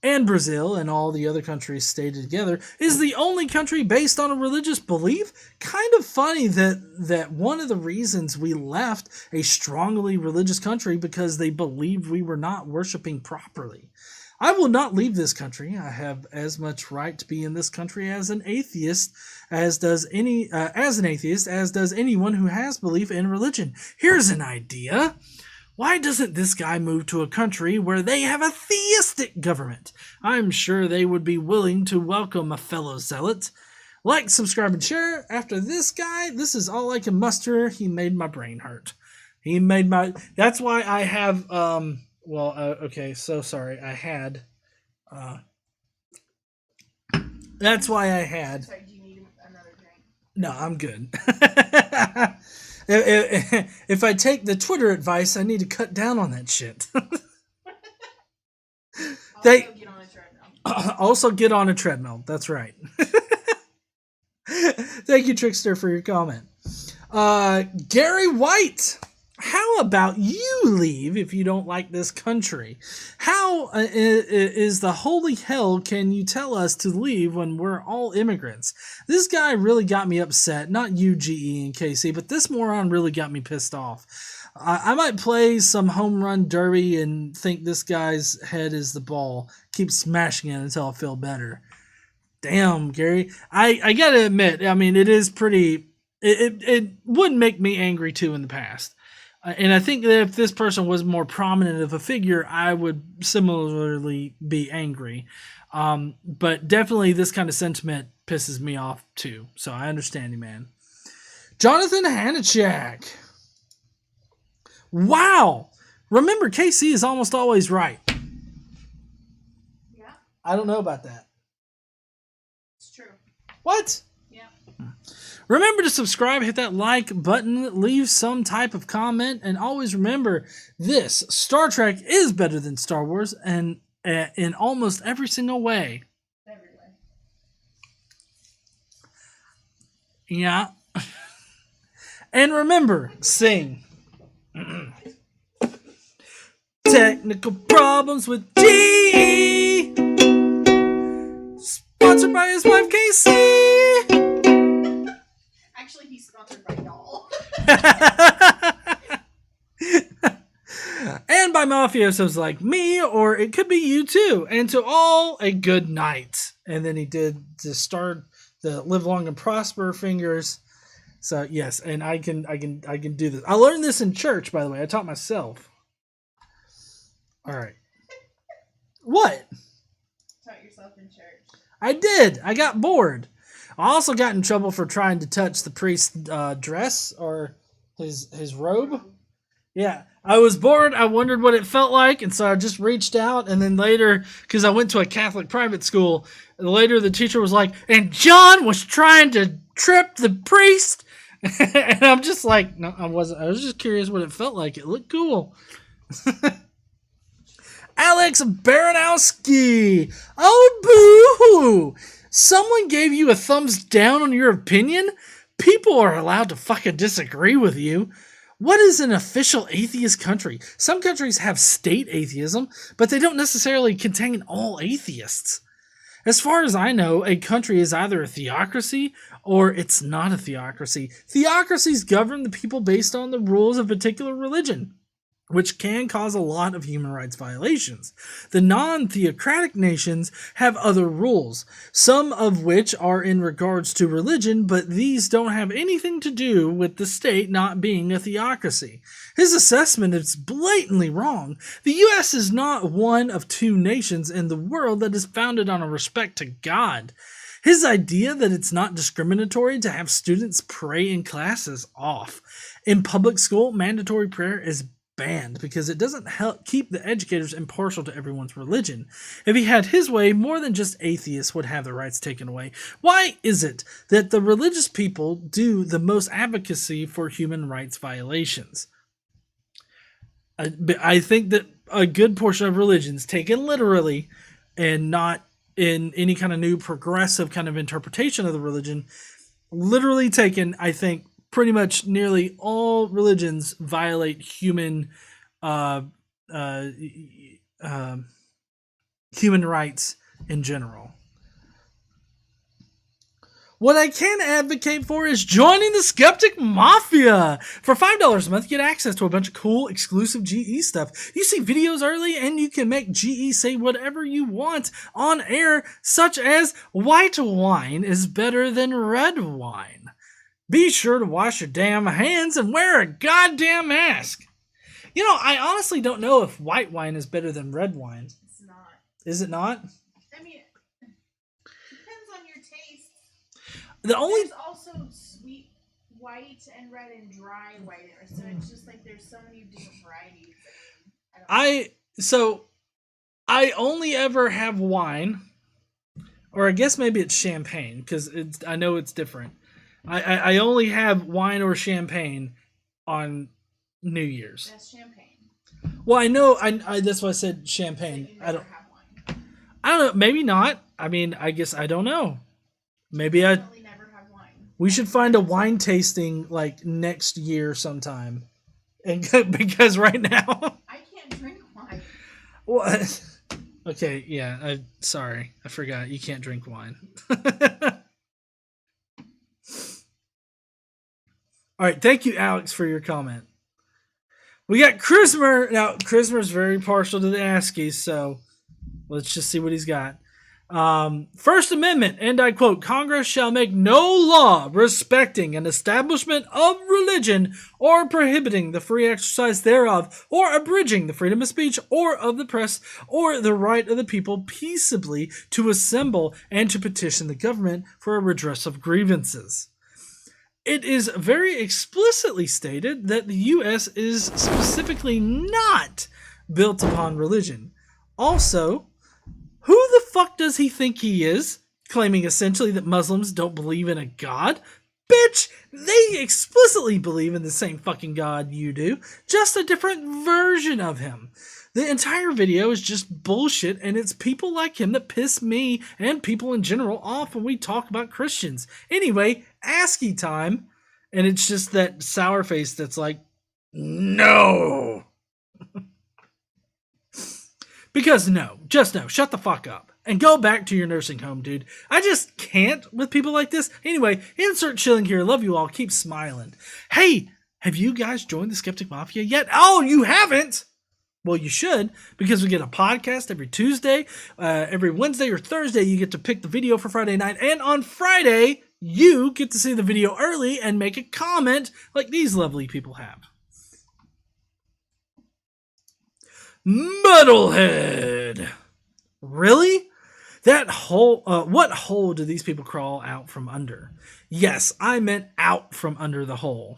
and Brazil, and all the other countries stated together, is the only country based on a religious belief. Kind of funny that one of the reasons we left a strongly religious country because they believed we were not worshiping properly. I will not leave this country. I have as much right to be in this country as an atheist, as does anyone who has belief in religion. Here's an idea. Why doesn't this guy move to a country where they have a theistic government? I'm sure they would be willing to welcome a fellow zealot. Like, subscribe, and share. After this guy, this is all I can muster. He made my brain hurt. That's why I have, okay, so sorry. I had, that's why I had. Sorry, do you need another drink? No, I'm good. If I take the Twitter advice, I need to cut down on that shit. Also get on a treadmill. That's right. Thank you, Trickster, for your comment. Gary White, how about you leave if you don't like this country? How is the holy hell can you tell us to leave when we're all immigrants? This guy really got me upset. Not you, GE and KC, but this moron really got me pissed off. I might play some home run derby and think this guy's head is the ball. Keep smashing it until I feel better. Damn, Gary. I gotta admit, I mean, it is pretty... It would make me angry, too, in the past. And I think that if this person was more prominent of a figure, I would similarly be angry. But definitely this kind of sentiment pisses me off, too. So I understand you, man. Jonathan Hanachak. Wow. Remember, KC is almost always right. Yeah. I don't know about that. It's true. What? Yeah. Remember to subscribe, hit that like button, leave some type of comment, and always remember this: Star Trek is better than Star Wars, and in almost every single way. Every way. Yeah. And remember, sing. Technical problems with GE. Sponsored by his wife, KC. Actually, he's sponsored by y'all. And by mafiosos like me, or it could be you too. And to all, a good night. And then he did the start, the live long and prosper fingers. So yes, and I can do this. I learned this in church, by the way. I taught myself. All right. What? Taught yourself in church. I did. I got bored. I also got in trouble for trying to touch the priest's dress or his robe. Yeah. I was bored. I wondered what it felt like, and so I just reached out. And then later, because I went to a Catholic private school, later the teacher was like, and John was trying to trip the priest. And I'm just like, no, I wasn't. I was just curious what it felt like. It looked cool. Alex Baranowski. Oh, boo-hoo. Someone gave you a thumbs down on your opinion? People are allowed to fucking disagree with you. What is an official atheist country? Some countries have state atheism, but they don't necessarily contain all atheists. As far as I know, a country is either a theocracy or it's not a theocracy. Theocracies govern the people based on the rules of a particular religion, which can cause a lot of human rights violations. The non-theocratic nations have other rules, some of which are in regards to religion, but these don't have anything to do with the state not being a theocracy. His assessment is blatantly wrong. The U.S. is not one of two nations in the world that is founded on a respect to God. His idea that it's not discriminatory to have students pray in class is off. In public school, mandatory prayer is banned because it doesn't help keep the educators impartial to everyone's religion. If he had his way, more than just atheists would have their rights taken away. Why is it that the religious people do the most advocacy for human rights violations? I think that a good portion of religions, taken literally and not in any kind of new progressive kind of interpretation of the religion, literally taken, I think pretty much nearly all religions violate human rights in general. What I can advocate for is joining the Skeptic Mafia. For $5 a month, you get access to a bunch of cool, exclusive GE stuff. You see videos early, and you can make GE say whatever you want on air, such as white wine is better than red wine. Be sure to wash your damn hands and wear a goddamn mask. You know, I honestly don't know if white wine is better than red wine. It's not. Is it not? I mean, depends on your taste. There's also sweet white and red and dry white, so it's just like there's so many different varieties. I only ever have wine, or I guess maybe it's champagne because I know it's different. I only have wine or champagne on New Year's. That's champagne. Well, I know. I that's why I said champagne. So you never have wine. I don't know. Maybe not. I mean, I guess I don't know. Maybe never have wine. We should find a wine tasting like next year sometime, and because right now I can't drink wine. What? Okay, yeah. Sorry, I forgot. You can't drink wine. All right, thank you, Alex, for your comment. We got Chrismer. Now, Chrismer's very partial to the ASCII, so let's just see what he's got. First Amendment, and I quote, Congress shall make no law respecting an establishment of religion or prohibiting the free exercise thereof or abridging the freedom of speech or of the press or the right of the people peaceably to assemble and to petition the government for a redress of grievances. It is very explicitly stated that the U.S. is specifically not built upon religion. Also, who the fuck does he think he is, claiming essentially that Muslims don't believe in a God? Bitch, they explicitly believe in the same fucking God you do, just a different version of him. The entire video is just bullshit, and it's people like him that piss me and people in general off when we talk about Christians. Anyway, ASCII time, and it's just that sour face that's like, no. Because no, just no, shut the fuck up and go back to your nursing home, dude. I just can't with people like this. Anyway, insert chilling here. Love you all. Keep smiling. Hey, have you guys joined the Skeptic Mafia yet? Oh, you haven't? Well, you should, because we get a podcast every Tuesday. Every Wednesday or Thursday, you get to pick the video for Friday night. And on Friday, you get to see the video early and make a comment like these lovely people have. Muddlehead. Really? That hole, what hole do these people crawl out from under? Yes, I meant out from under the hole.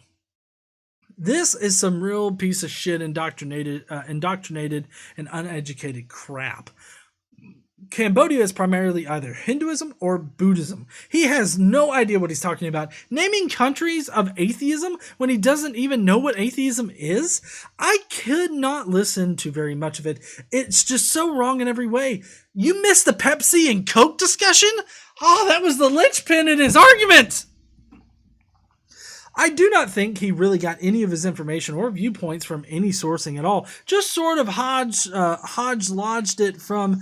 This is some real piece of shit indoctrinated and uneducated crap. Cambodia is primarily either Hinduism or Buddhism. He has no idea what he's talking about. Naming countries of atheism when he doesn't even know what atheism is? I could not listen to very much of it. It's just so wrong in every way. You missed the Pepsi and Coke discussion? Oh, that was the linchpin in his argument! I do not think he really got any of his information or viewpoints from any sourcing at all. Just sort of hodge-lodged it from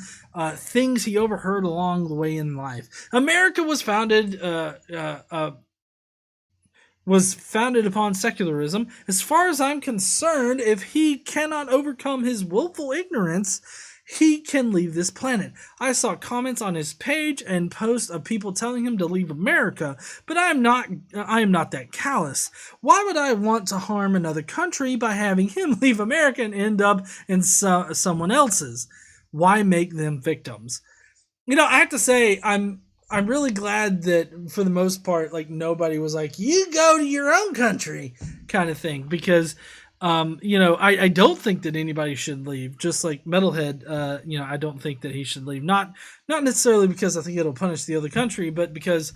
things he overheard along the way in life. America was founded upon secularism. As far as I'm concerned, if he cannot overcome his willful ignorance, he can leave this planet. I saw comments on his page and posts of people telling him to leave America, but I am not that callous. Why would I want to harm another country by having him leave America and end up in someone else's? Why make them victims? You know, I have to say, I'm really glad that for the most part, like nobody was like, you go to your own country kind of thing, because, I don't think that anybody should leave. Just like Metalhead, I don't think that he should leave. Not necessarily because I think it'll punish the other country, but because,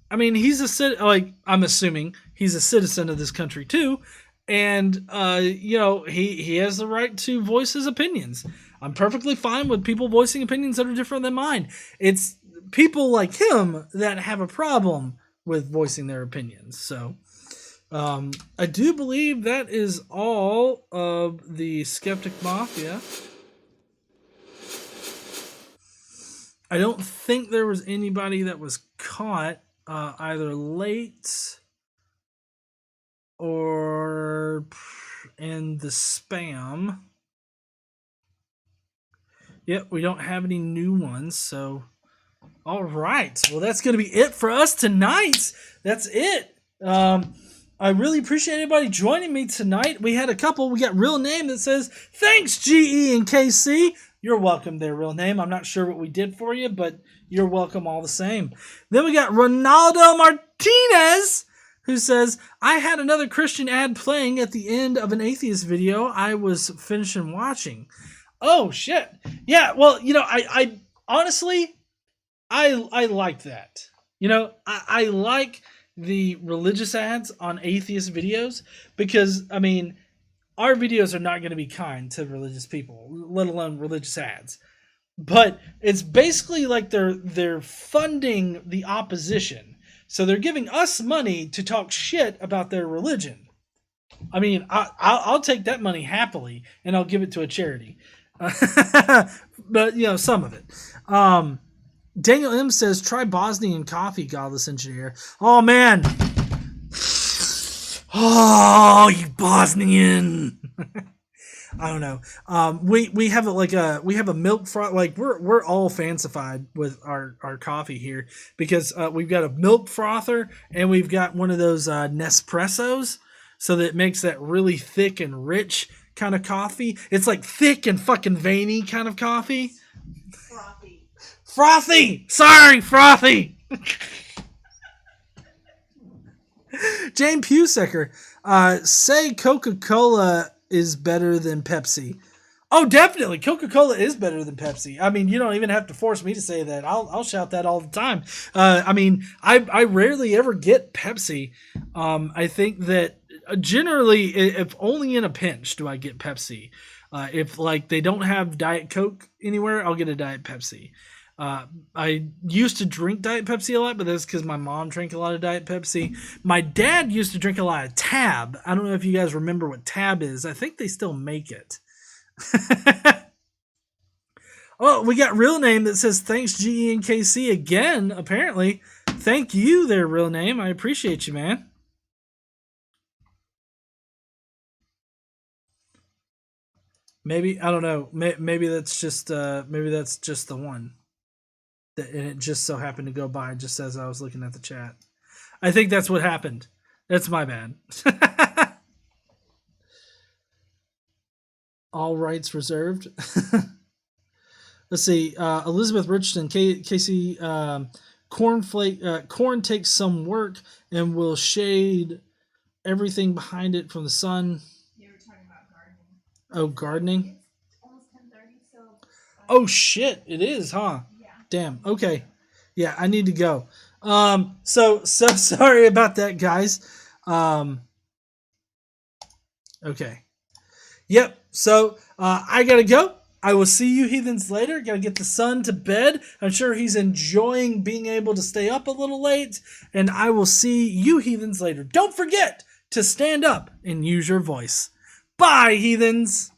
he's I'm assuming he's a citizen of this country too. And, he has the right to voice his opinions. I'm perfectly fine with people voicing opinions that are different than mine. It's people like him that have a problem with voicing their opinions. So, I do believe that is all of the Skeptic Mafia. I don't think there was anybody that was caught either late or in the spam. Yep, we don't have any new ones, so all right. Well, that's going to be it for us tonight. That's it. I really appreciate everybody joining me tonight. We had a couple. We got Real Name that says, thanks, GE and KC. You're welcome there, Real Name. I'm not sure what we did for you, but you're welcome all the same. Then we got Ronaldo Martinez, who says, I had another Christian ad playing at the end of an atheist video I was finishing watching. Oh, shit. Yeah, well, I honestly, I like that. I like the religious ads on atheist videos because, our videos are not going to be kind to religious people, let alone religious ads. But it's basically like they're funding the opposition. So they're giving us money to talk shit about their religion. I'll take that money happily, and I'll give it to a charity. But, some of it. Daniel M says, try Bosnian coffee, Godless Engineer. Oh, man. Oh, you Bosnian. I don't know. We have a milk froth. Like we're all fancified with our coffee here because we've got a milk frother and we've got one of those Nespressos, so that it makes that really thick and rich kind of coffee. It's like thick and fucking veiny kind of coffee. Frothy. Sorry, frothy. Jane Pusecker, say Coca-Cola is better than Pepsi. Oh, definitely. Coca-Cola is better than Pepsi. You don't even have to force me to say that. I'll shout that all the time. I rarely ever get Pepsi. I think that generally, if only in a pinch do I get Pepsi. If they don't have Diet Coke anywhere, I'll get a Diet Pepsi. I used to drink Diet Pepsi a lot, but that's because my mom drank a lot of Diet Pepsi. My dad used to drink a lot of Tab. I don't know if you guys remember what Tab is. I think they still make it. Oh, we got Real Name that says, thanks, GE and KC again, apparently. Thank you there, Real Name. I appreciate you, man. Maybe, I don't know. Maybe that's just the one. And it just so happened to go by just as I was looking at the chat. I think that's what happened. That's my bad. All rights reserved. Let's see. Elizabeth Richardson, Casey, corn takes some work and will shade everything behind it from the sun. You were talking about gardening. Oh, gardening? It's almost 10:30, so... Oh, shit. It is, huh? Damn. Okay. Yeah, I need to go. So sorry about that, guys. Okay. Yep. So I gotta go. I will see you heathens later. Gotta get the son to bed. I'm sure he's enjoying being able to stay up a little late. And I will see you heathens later. Don't forget to stand up and use your voice. Bye, heathens.